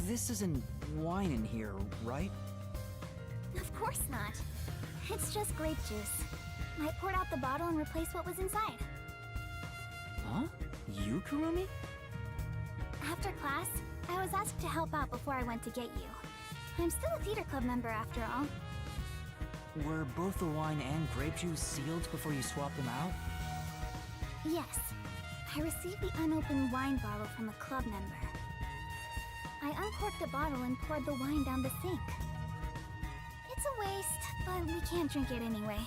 This isn't wine in here, right? Of course not. It's just grape juice. I poured out the bottle and replaced what was inside. Huh? You, Kurumi? After class, I was asked to help out before I went to get you. I'm still a theater club member after all. Were both the wine and grape juice sealed before you swapped them out? Yes. I received the unopened wine bottle from a club member. I uncorked the bottle and poured the wine down the sink. It's a waste, but we can't drink it anyway.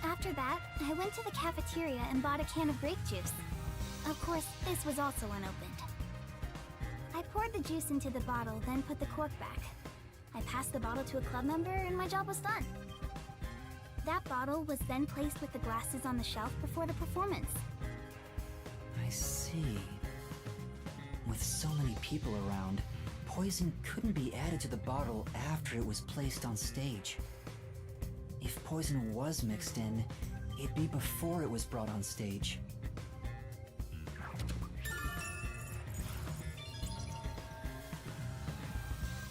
After that, I went to the cafeteria and bought a can of grape juice. Of course, this was also unopened. I poured the juice into the bottle, then put the cork back. I passed the bottle to a club member and my job was done. That bottle was then placed with the glasses on the shelf before the performance. I see. With so many people around, poison couldn't be added to the bottle after it was placed on stage. If poison was mixed in, it'd be before it was brought on stage.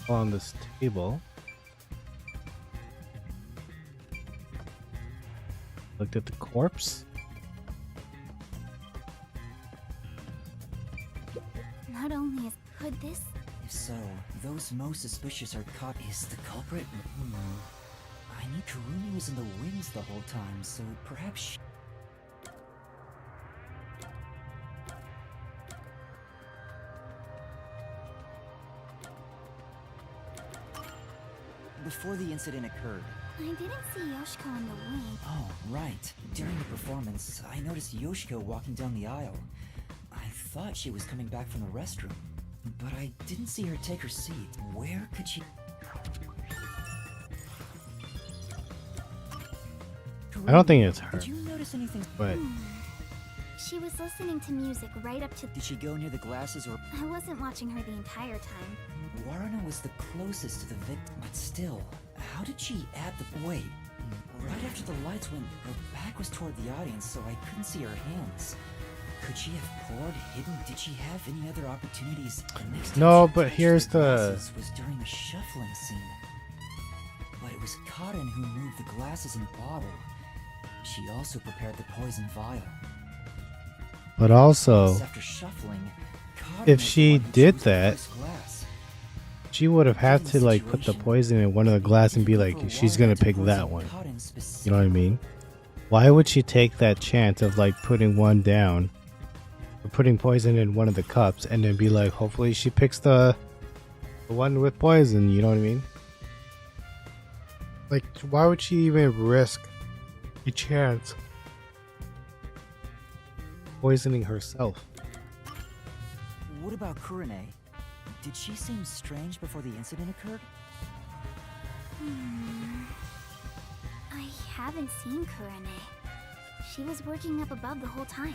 On this table. Looked at the corpse. Not only could this... If so, those most suspicious are caught. Is the culprit? I knew Kurumi was in the wings the whole time, so perhaps she... before the incident occurred. I didn't see Yoshiko in the wing. Oh, right. During the performance, I noticed Yoshiko walking down the aisle. I thought she was coming back from the restroom, but I didn't see her take her seat. Where could she... I don't think it's her. Did you notice anything? But She was listening to music right up to... Did she go near the glasses or... I wasn't watching her the entire time. Waruna was the closest to the victim, but still, how did she add the... Wait, right after the lights went, her back was toward the audience, so I couldn't see her hands. Could she have poured, hidden? Did she have any other opportunities? The next time no, she but touched here's the... glasses was during the shuffling scene. But it was Karin who moved the glasses and bottle. She also prepared the poison vial. But also, After shuffling, Karin if was the she one who did chose the that, first glass. she would have had to like put the poison in one of the glass and be like, she's gonna pick that one. You know what I mean? Why would she take that chance of like putting one down, or putting poison in one of the cups, and then be like, hopefully she picks the one with poison? You know what I mean? Like, why would she even risk a chance poisoning herself? What about Kurine? Did she seem strange before the incident occurred? I haven't seen Kurane. She was working up above the whole time.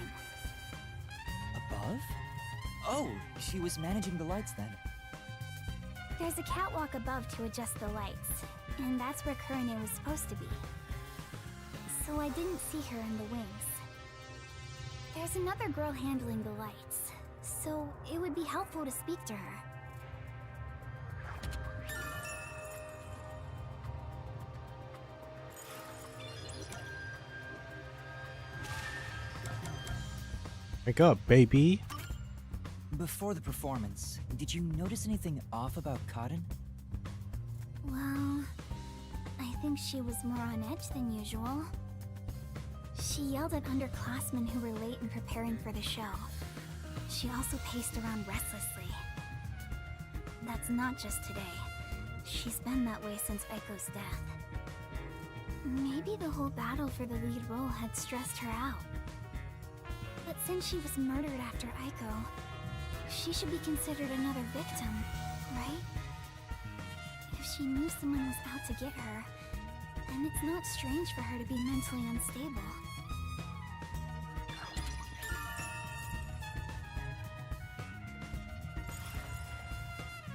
Above? Oh, she was managing the lights then. There's a catwalk above to adjust the lights, and that's where Kurane was supposed to be. So I didn't see her in the wings. There's another girl handling the lights, so it would be helpful to speak to her. Wake up, baby. Before the performance, did you notice anything off about Karin? Well, I think she was more on edge than usual. She yelled at underclassmen who were late in preparing for the show. She also paced around restlessly. That's not just today. She's been that way since Eiko's death. Maybe the whole battle for the lead role had stressed her out. But since she was murdered after Eiko, she should be considered another victim, right? If she knew someone was out to get her, then it's not strange for her to be mentally unstable.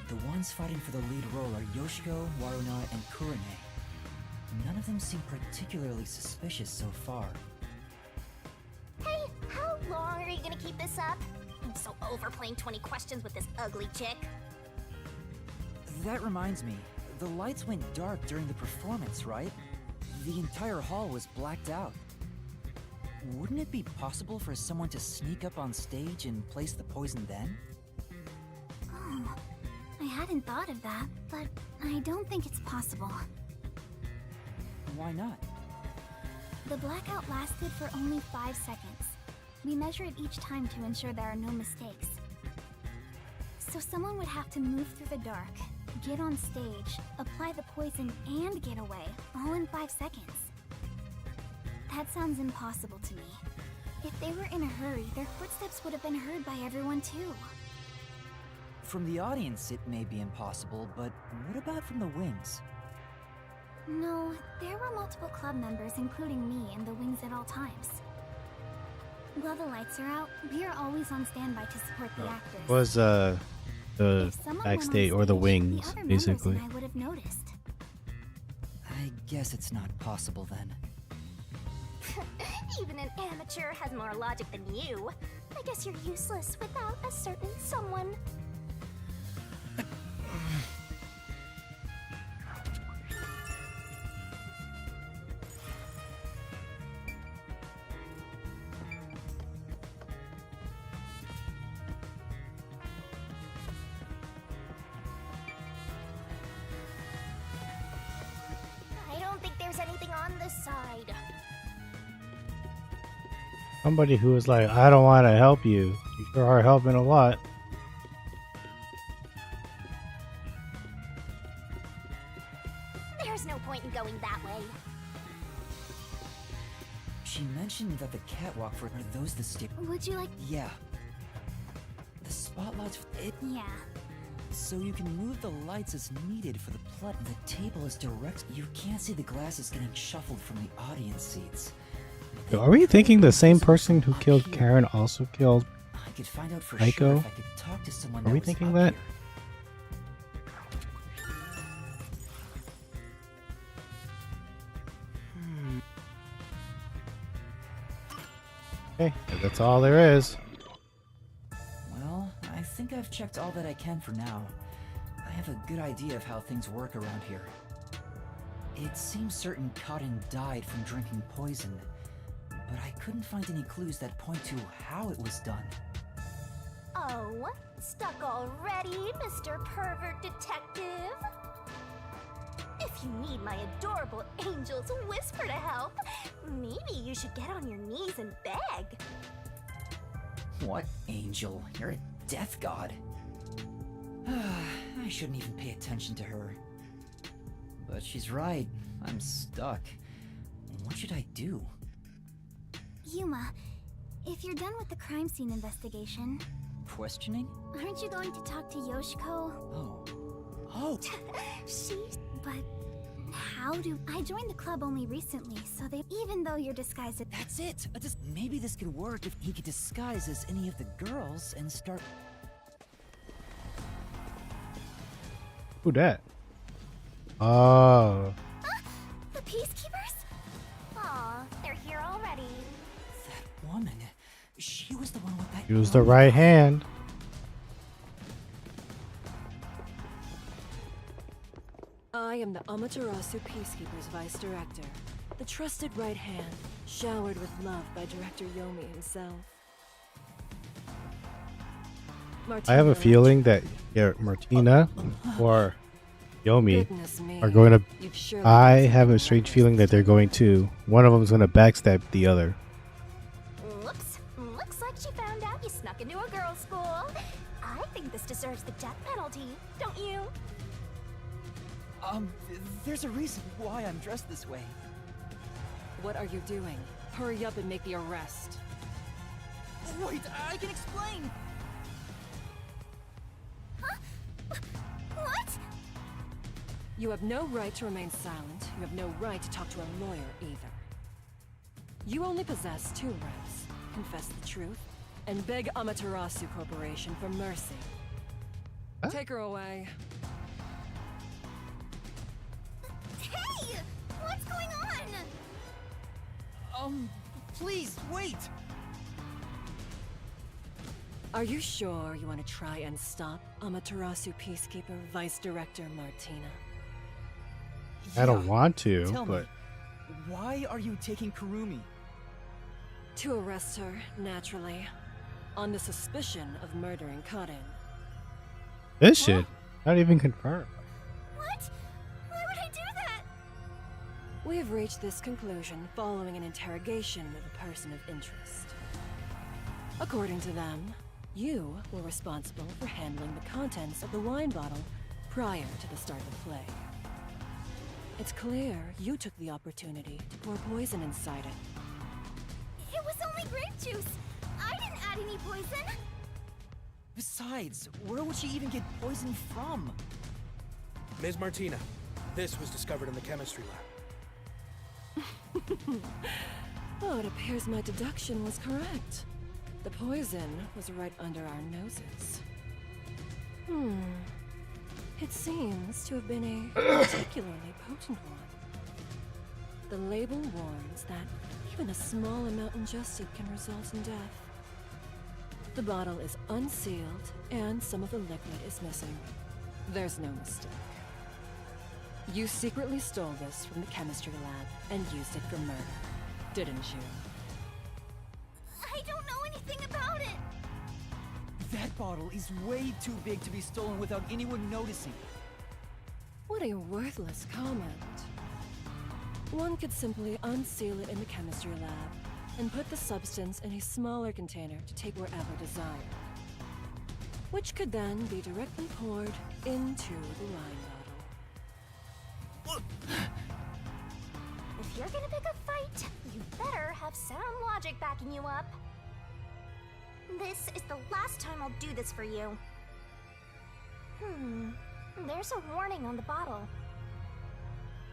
The ones fighting for the lead role are Yoshiko, Waruna, and Kurine. None of them seem particularly suspicious so far. Hey, how long are you gonna keep this up? I'm so over playing 20 questions with this ugly chick. That reminds me, the lights went dark during the performance, right? The entire hall was blacked out. Wouldn't it be possible for someone to sneak up on stage and place the poison then? Oh, I hadn't thought of that, but I don't think it's possible. Why not? The blackout lasted for only 5 seconds. We measure it each time to ensure there are no mistakes. So someone would have to move through the dark, get on stage, apply the poison, and get away, all in 5 seconds. That sounds impossible to me. If they were in a hurry, their footsteps would have been heard by everyone too. From the audience, it may be impossible, but what about from the wings? No, there were multiple club members, including me, in the wings at all times. While the lights are out, we are always on standby to support the actors. Was the If someone went on backstage or the stage, wings, the other members basically. and I would have noticed. I guess it's not possible then. Even an amateur has more logic than you. I guess you're useless without a certain someone. I don't think there's anything on this side. Somebody who was like, I don't want to help you. You sure are helping a lot. There's no point in going that way. She mentioned that the catwalk for are those the stick. Would you like? Yeah. The spotlights. Yeah. So you can move the lights as needed for the plot. The table is direct. You can't see the glasses getting shuffled from the audience seats. Are we thinking the same person who killed Karen also killed I could find out for Aiko? sure if I could talk to someone. Are we was thinking up that? here. Okay, that's all there is. Well, I think I've checked all that I can for now. I have a good idea of how things work around here. It seems certain Cotton died from drinking poison, but I couldn't find any clues that point to how it was done. Oh, stuck already, Mr. Pervert Detective? If you need my adorable angel's whisper to help, maybe you should get on your knees and beg. What angel? You're a death god. I shouldn't even pay attention to her. But she's right. I'm stuck. What should I do? Yuma, if you're done with the crime scene investigation, Questioning? aren't you going to talk to Yoshiko? Oh. She's... But how do... I joined the club only recently, so they... Even though you're disguised as... That's it! Maybe this could work if he could disguise as any of the girls and start... Who dat? Oh. The Peacekeepers? Aw, they're here already. That woman... She was the one with that... Use the right hand. I am the Amaterasu Peacekeepers Vice Director, the trusted right hand, showered with love by Director Yomi himself. I have a feeling that Martina or Yomi are going to... I have a strange feeling that they're going to... One of them is going to backstab the other. Whoops. Looks like she found out you snuck into a girls' school. I think this deserves the death penalty, don't you? There's a reason why I'm dressed this way. What are you doing? Hurry up and make the arrest. Wait, I can explain! Huh? What? You have no right to remain silent. You have no right to talk to a lawyer either. You only possess two rights. Confess the truth, and beg Amaterasu Corporation for mercy. Huh? Take her away. Hey! What's going on? Please, wait! Are you sure you want to try and stop Amaterasu Peacekeeper Vice Director Martina? I don't want to, Tell but... me, why are you taking Kurumi? To arrest her, naturally. On the suspicion of murdering Karin. This shit, not even confirmed. What? Why would I do that? We have reached this conclusion following an interrogation of a person of interest. According to them, you were responsible for handling the contents of the wine bottle prior to the start of the play. It's clear you took the opportunity to pour poison inside it. It was only grape juice. I didn't add any poison. Besides, where would she even get poison from? Ms. Martina, this was discovered in the chemistry lab. Oh, it appears my deduction was correct. The poison was right under our noses. It seems to have been a particularly potent one. The label warns that even a small amount ingested can result in death. The bottle is unsealed, and some of the liquid is missing. There's no mistake. You secretly stole this from the chemistry lab and used it for murder, didn't you? I don't know anything about it. That bottle is way too big to be stolen without anyone noticing. What a worthless comment. One could simply unseal it in the chemistry lab and put the substance in a smaller container to take wherever desired, which could then be directly poured into the wine bottle. If you're gonna pick a fight, you better have sound logic backing you up. This is the last time I'll do this for you. There's a warning on the bottle.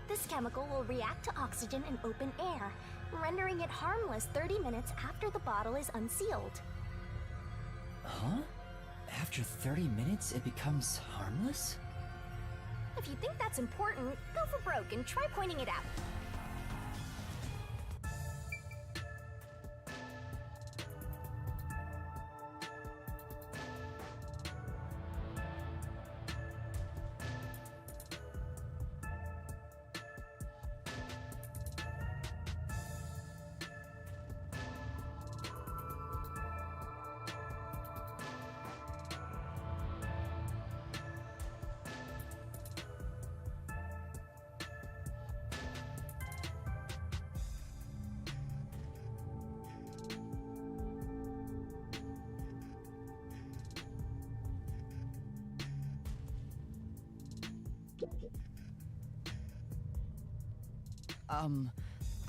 This chemical will react to oxygen in open air, rendering it harmless 30 minutes after the bottle is unsealed. Huh? After 30 minutes, it becomes harmless? If you think that's important, go for broke and try pointing it out.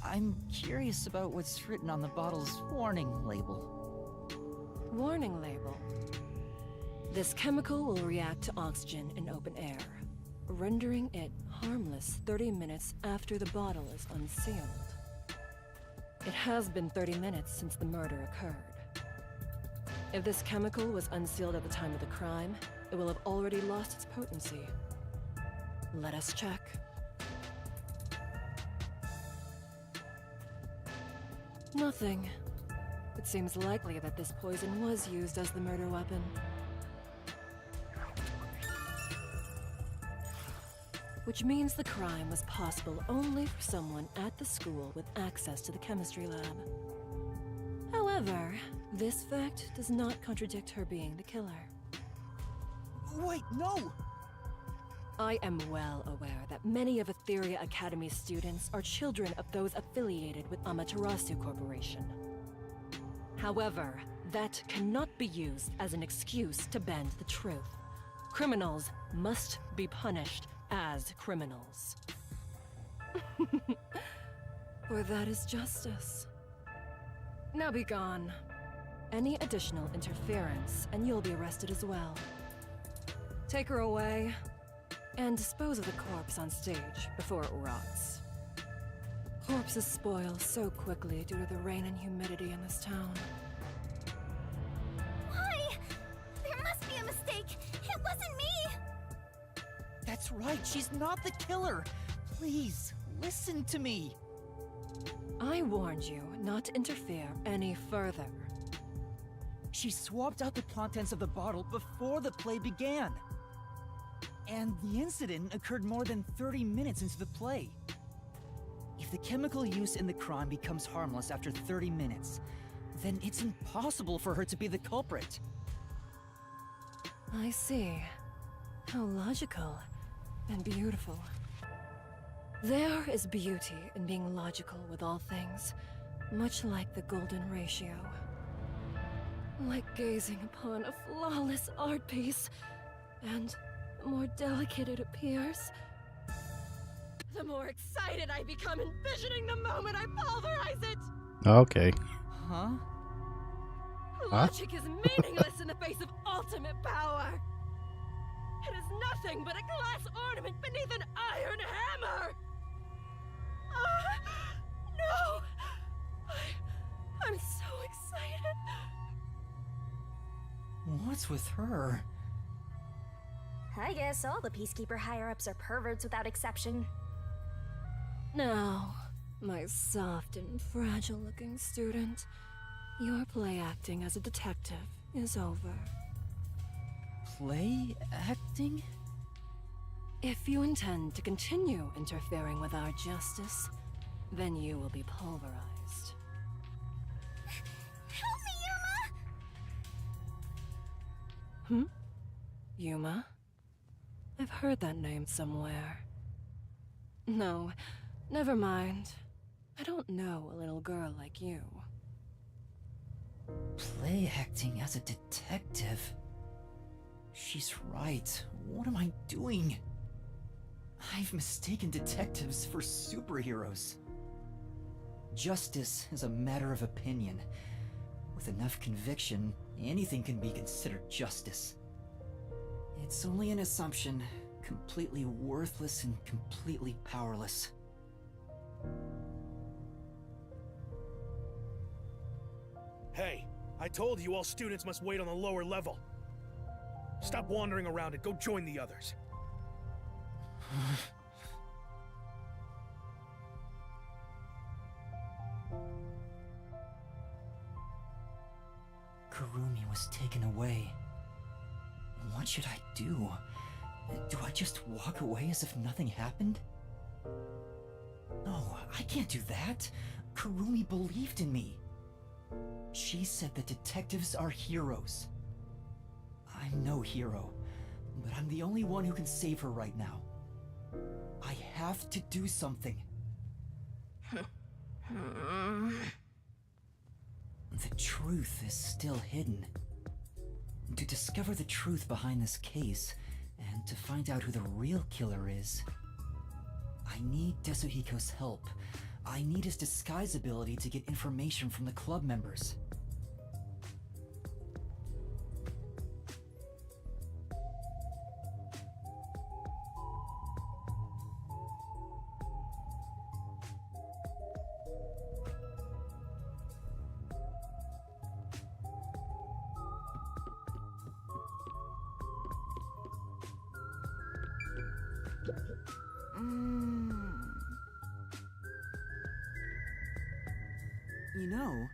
I'm curious about what's written on the bottle's warning label. Warning label. This chemical will react to oxygen in open air, rendering it harmless 30 minutes after the bottle is unsealed. It has been 30 minutes since the murder occurred. If this chemical was unsealed at the time of the crime, it will have already lost its potency. Let us check. Nothing. It seems likely that this poison was used as the murder weapon. Which means the crime was possible only for someone at the school with access to the chemistry lab. However, this fact does not contradict her being the killer. Wait, no! I am well aware that many of Etheria Academy's students are children of those affiliated with Amaterasu Corporation. However, that cannot be used as an excuse to bend the truth. Criminals must be punished as criminals. For that is justice. Now be gone. Any additional interference, and you'll be arrested as well. Take her away. And dispose of the corpse on stage before it rots. Corpses spoil so quickly due to the rain and humidity in this town. Why? There must be a mistake. It wasn't me. That's right, she's not the killer. Please, listen to me. I warned you not to interfere any further. She swapped out the contents of the bottle before the play began. And the incident occurred more than 30 minutes into the play. If the chemical used in the crime becomes harmless after 30 minutes, then it's impossible for her to be the culprit. I see. How logical and beautiful. There is beauty in being logical with all things, much like the golden ratio. Like gazing upon a flawless art piece, and the more delicate it appears, the more excited I become envisioning the moment I pulverize it! Okay. Huh? Logic is meaningless in the face of ultimate power! It is nothing but a glass ornament beneath an iron hammer! No! I'm so excited! What's with her? I guess all the Peacekeeper higher-ups are perverts without exception. Now, my soft and fragile-looking student, your play acting as a detective is over. Play acting? If you intend to continue interfering with our justice, then you will be pulverized. Help me, Yuma! Yuma? I've heard that name somewhere. No, never mind. I don't know a little girl like you. Play acting as a detective? She's right. What am I doing? I've mistaken detectives for superheroes. Justice is a matter of opinion. With enough conviction, anything can be considered justice. It's only an assumption, completely worthless and completely powerless. Hey, I told you all students must wait on the lower level. Stop wandering around and go join the others. Kurumi was taken away. What should I do? Do I just walk away as if nothing happened? No, I can't do that. Kurumi believed in me. She said that detectives are heroes. I'm no hero, but I'm the only one who can save her right now. I have to do something. The truth is still hidden. To discover the truth behind this case, and to find out who the real killer is, I need Tetsuhiko's help. I need his disguise ability to get information from the club members. You know...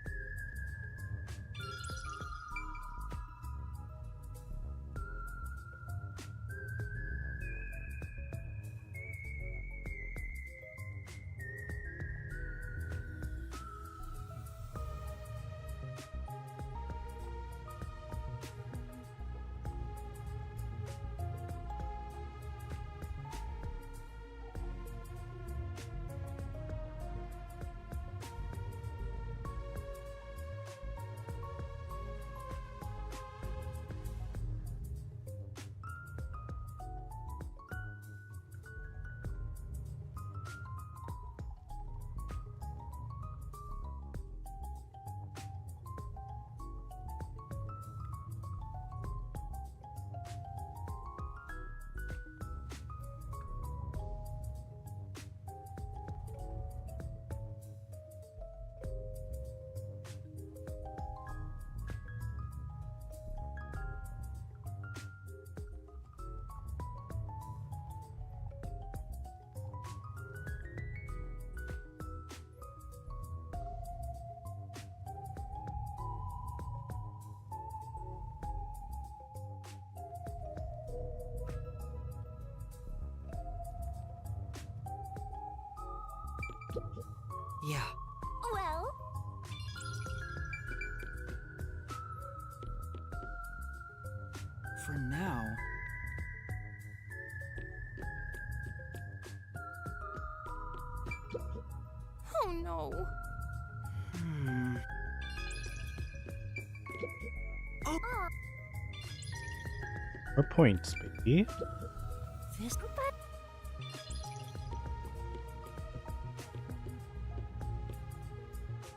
Yeah. Well? For now... Oh no. More points, baby. This...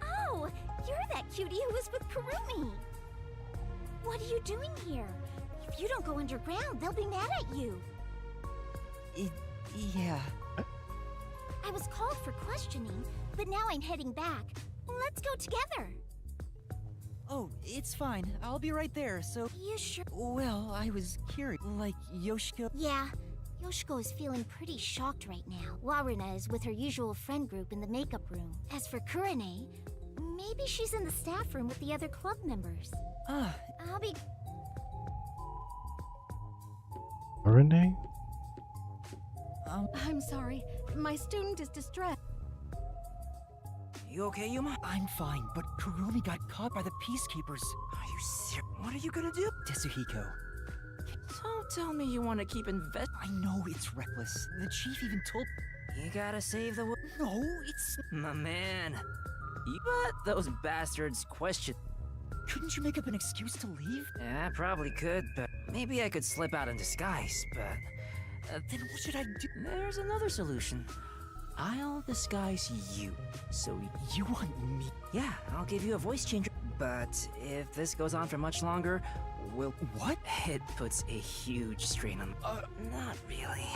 Oh, you're that cutie who was with Kurumi. What are you doing here? If you don't go underground, they'll be mad at you. Yeah. I was called for questioning, but now I'm heading back. Let's go together. Oh, it's fine. I'll be right there, so... You sure? Well, I was curious. Like, Yoshiko... Yeah. Yoshiko is feeling pretty shocked right now. Waruna is with her usual friend group in the makeup room. As for Kurane, maybe she's in the staff room with the other club members. I'll be... Renee? I'm sorry. My student is distressed. You okay, Yuma? I'm fine, but Kurumi got caught by the Peacekeepers. Are you serious? What are you gonna do? Tetsuhiko. Don't tell me you want to keep I know it's reckless. The chief even told... You gotta save the world. No, it's... My man. But those bastards question... Couldn't you make up an excuse to leave? Yeah, I probably could, but maybe I could slip out in disguise, but... Then what should I do? There's another solution. I'll disguise you. So you want me? Yeah, I'll give you a voice changer. But if this goes on for much longer, what? It puts a huge strain on. Not really.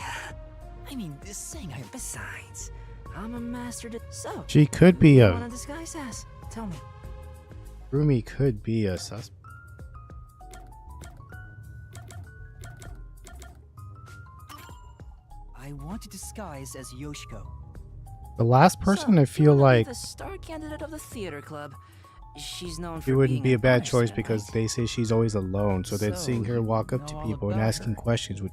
I mean, this thing. Besides, I'm a master. So She could be what do you a want to disguise as? Tell me. Rumi could be a suspect. I want to disguise as Yoshiko. The last person So, I feel you wanna be like the star candidate of the theater club. She's known for it wouldn't being be a an bad honor choice student, because right? they say she's always alone, so then seeing her you walk up to know all people and about asking her. questions would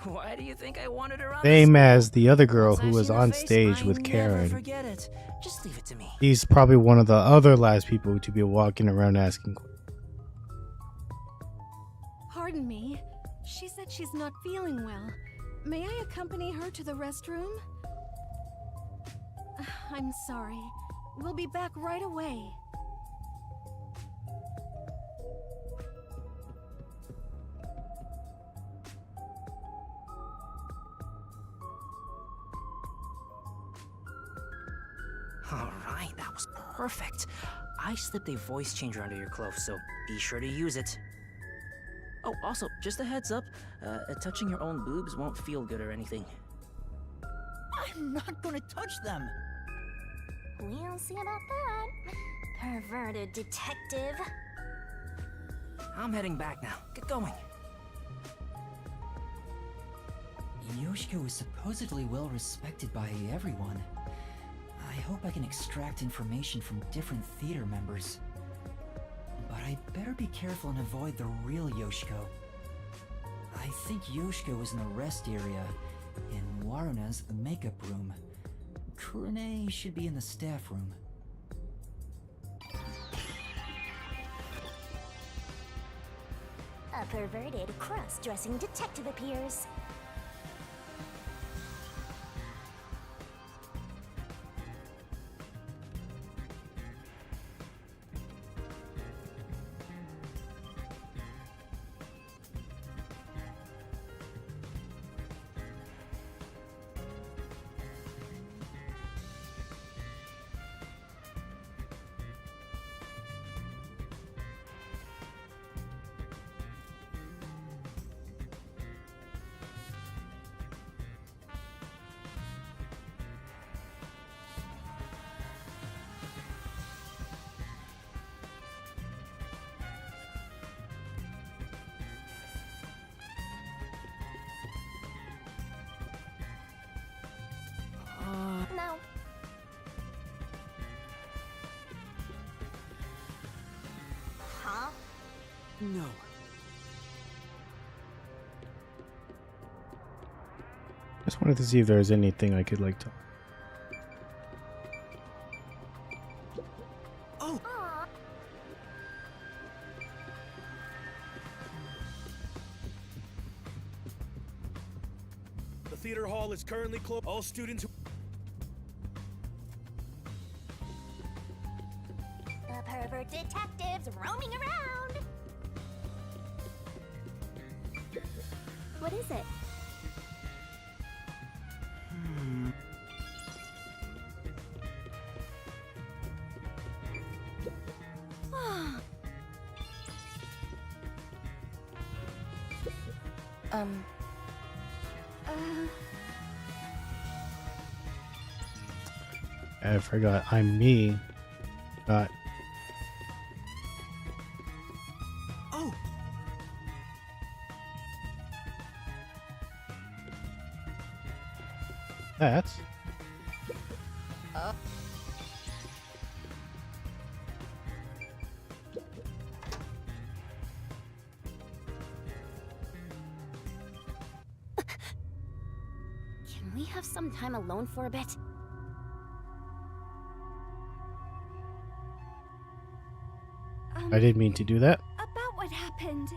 Why do you think I wanted her on same the as the other girl Once who I was seen her on face, stage I with never Karen. forget it. Just leave it to me. He's probably one of the other last people to be walking around asking questions. Pardon me. She said she's not feeling well. May I accompany her to the restroom? I'm sorry. We'll be back right away. Alright, that was perfect. I slipped a voice changer under your clothes, so be sure to use it. Oh, also, just a heads up, touching your own boobs won't feel good or anything. I'm not gonna touch them. We'll see about that. Perverted detective. I'm heading back now. Get going. Yoshiko is supposedly well respected by everyone. I hope I can extract information from different theater members. But I better be careful and avoid the real Yoshiko. I think Yoshiko is in the rest area, and Waruna's the makeup room. Kurune should be in the staff room. A perverted cross-dressing detective appears. No. Huh? No. Just wanted to see if there was anything I could like to. Oh! The theater hall is currently closed. All students who... The pervert detectives roaming around. What is it? I forgot. I'm me. Got. Oh! That's. Can we have some time alone for a bit? I didn't mean to do that. About what happened?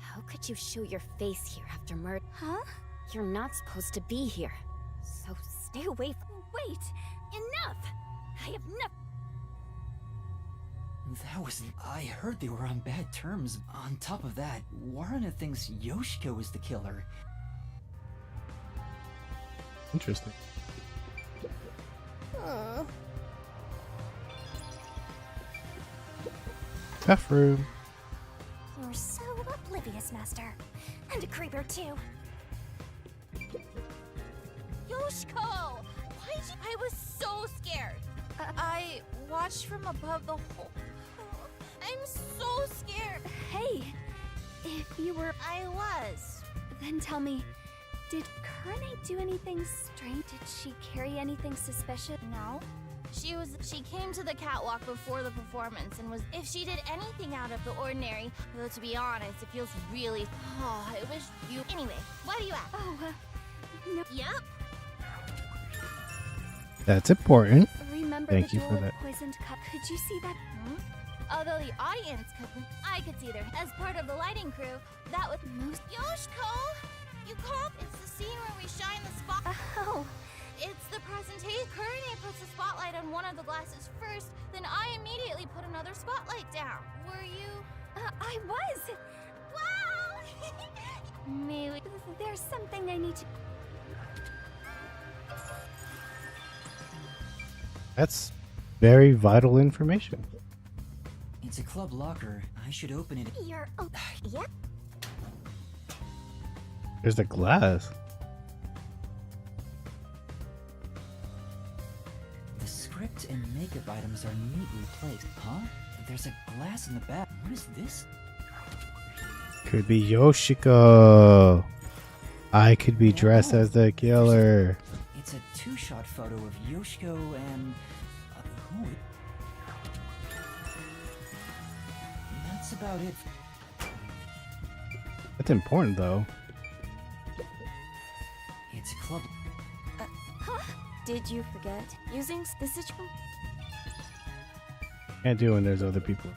How could you show your face here after murder? Huh? You're not supposed to be here. So stay away from. Wait! Enough! I have enough. That was... I heard they were on bad terms. On top of that, Waruna thinks Yoshiko is the killer. Interesting. Tough room. You're so oblivious, Master. And a creeper, too. Yoshiko! Why'd you? I was so scared. I watched from above the hole. I'm so scared. Hey, if you were... I was. Then tell me, did Kurane do anything strange? Did she carry anything suspicious? No. She came to the catwalk before the performance and was, if she did anything out of the ordinary, though to be honest, it feels really, I wish you, anyway, why do you ask? Oh, no. Yep. That's important. Remember Thank the you duel for of that. poisoned cup? Could you see that? Although the audience couldn't, I could see there. As part of the lighting crew, that was most Yoshiko! You cop, it's the scene where we shine the spot. Oh. It's the presentation. Kurane puts the spotlight on one of the glasses first, then I immediately put another spotlight down. Were you? I was! Wow! Maybe there's something I need to... That's very vital information. It's a club locker. I should open it. You're... Oh, yeah? There's the glass. The script and makeup items are neatly placed. Huh? There's a glass in the back. What is this? Could be Yoshiko. I could be dressed as the killer. It's a two-shot photo of Yoshiko and... who? That's about it. That's important, though. It's a club. Did you forget using the situation? Can't do when there's other people.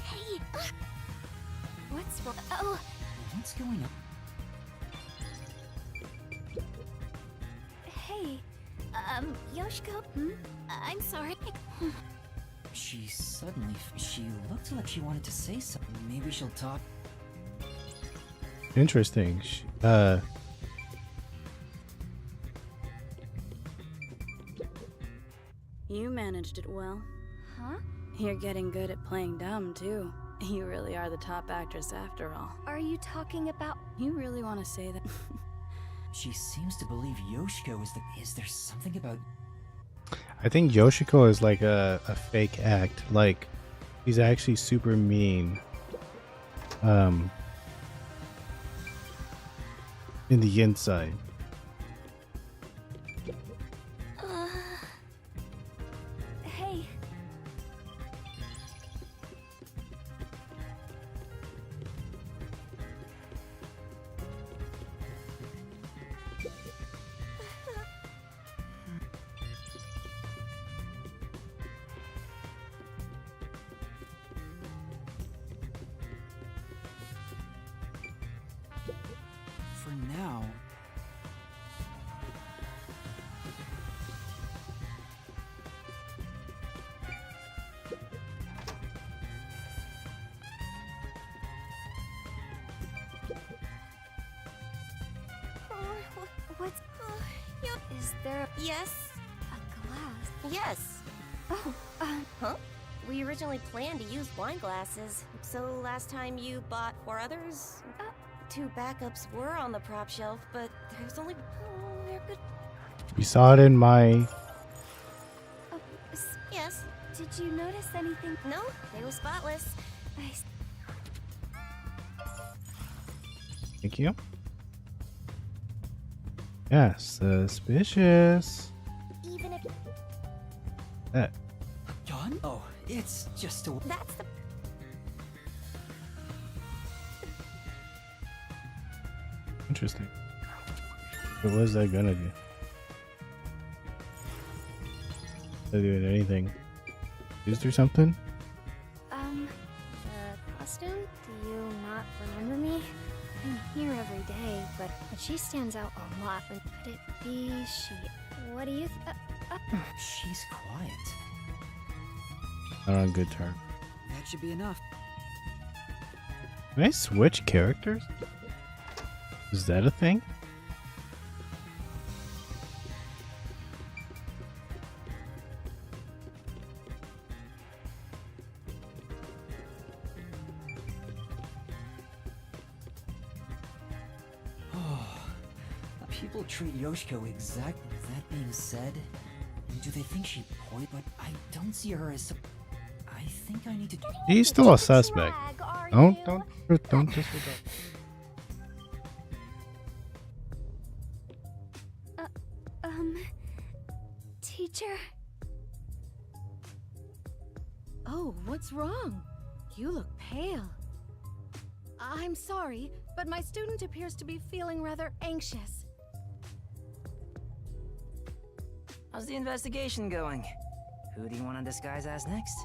Hey! What's wrong? Oh! What's going on? Hey, Yoshiko? I'm sorry. She suddenly... She looked like she wanted to say something. Maybe she'll talk. Interesting. You managed it well. Huh? You're getting good at playing dumb, too. You really are the top actress after all. Are you talking about... You really want to say that? She seems to believe Yoshiko is the... Is there something about... I think Yoshiko is like a fake act. Like, he's actually super mean. In the inside. Hey. For now... What's... Is there Yes? a glass? Yes. Oh, Huh? We originally planned to use wine glasses, so last time you bought 4 others, 2 backups were on the prop shelf, but there's only... Oh, they're good. You saw it in my... Yes. Did you notice anything? No, they were spotless. Thank you. Yeah, suspicious. Even if... That. John? Oh, it's just a... That's the... Interesting. What was that gonna do? Not doing anything. Used or something? The costume? Do you not remember me? I'm here every day, but she stands out a lot. Could it be she? What do you She's quiet. Not on good terms. That should be enough. Can I switch characters? Is that a thing? people treat Yoshiko exactly. That being said, do they think she poisoned? But I don't see her as. I think I need to. He's still a suspect. Don't disregard. Teacher? Oh, what's wrong? You look pale. I'm sorry, but my student appears to be feeling rather anxious. How's the investigation going? Who do you want to disguise as next?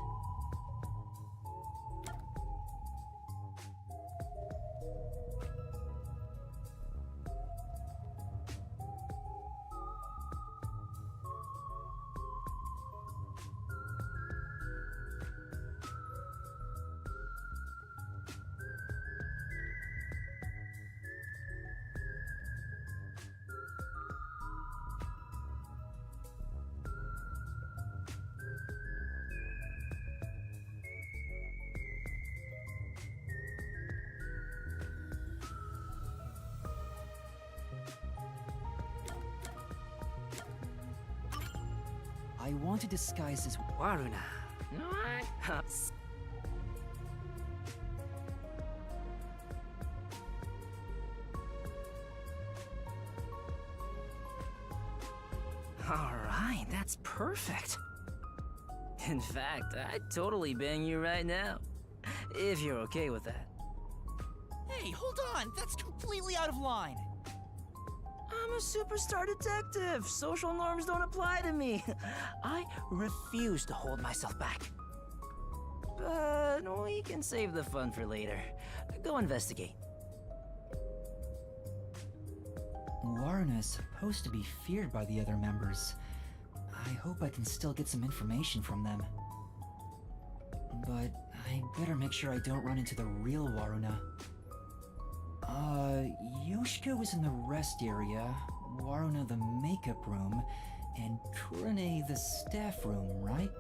I want to disguise as Waruna. Alright, that's perfect. In fact, I'd totally bang you right now. If you're okay with that. Hey, hold on! That's completely out of line! I'm a superstar detective. Social norms don't apply to me. I refuse to hold myself back. But we can save the fun for later. Go investigate. Waruna is supposed to be feared by the other members. I hope I can still get some information from them. But I better make sure I don't run into the real Waruna. Yoshiko is in the rest area, Waruna the makeup room, and Kurane the staff room, right?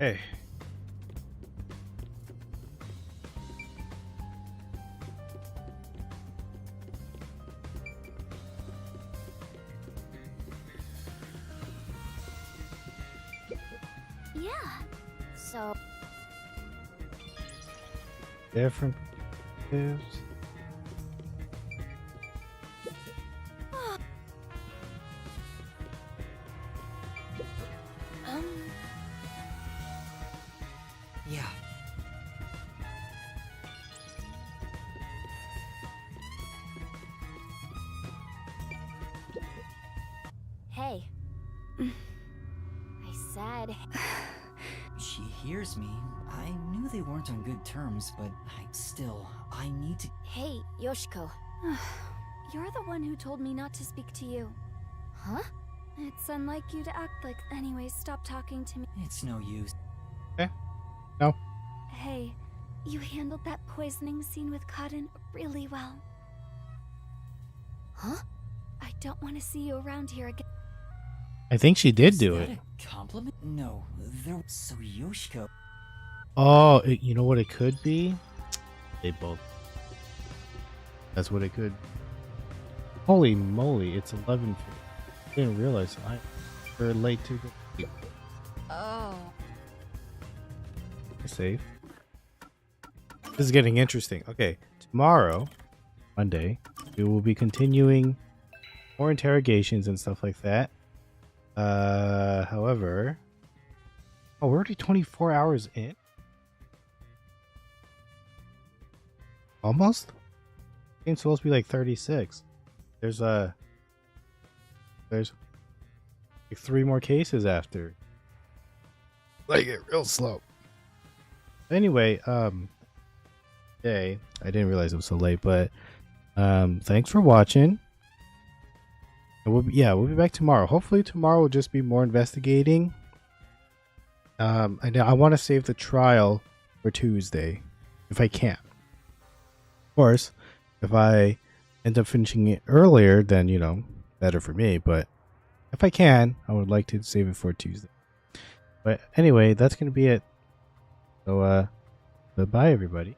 Hey. Yeah. So. Different perspectives. Yeah. Hey. I said. She hears me. I knew they weren't on good terms, but I need to. Hey, Yoshiko. You're the one who told me not to speak to you. Huh? It's unlike you to act like. Anyways, stop talking to me. It's no use. No. Hey, you handled that poisoning scene with Cotton really well. Huh? I don't want to see you around here again. I think she did do Is it. that a compliment? No, there. So Yoshiko. Oh, you know what it could be? They both. That's what it could. Holy moly! It's 11:50. I didn't realize we're late to go. Oh. Safe. This is getting interesting. Okay, tomorrow, Monday, we will be continuing more interrogations and stuff like that. However, we're already 24 hours in. Almost. Game's supposed to be like 36. There's like 3 more cases after. Like it real slow. Anyway, hey, I didn't realize it was so late, but thanks for watching. And we'll be back tomorrow. Hopefully tomorrow will just be more investigating. I want to save the trial for Tuesday if I can. Of course, if I end up finishing it earlier, then better for me, but if I can, I would like to save it for Tuesday. But anyway, that's going to be it. So, bye everybody.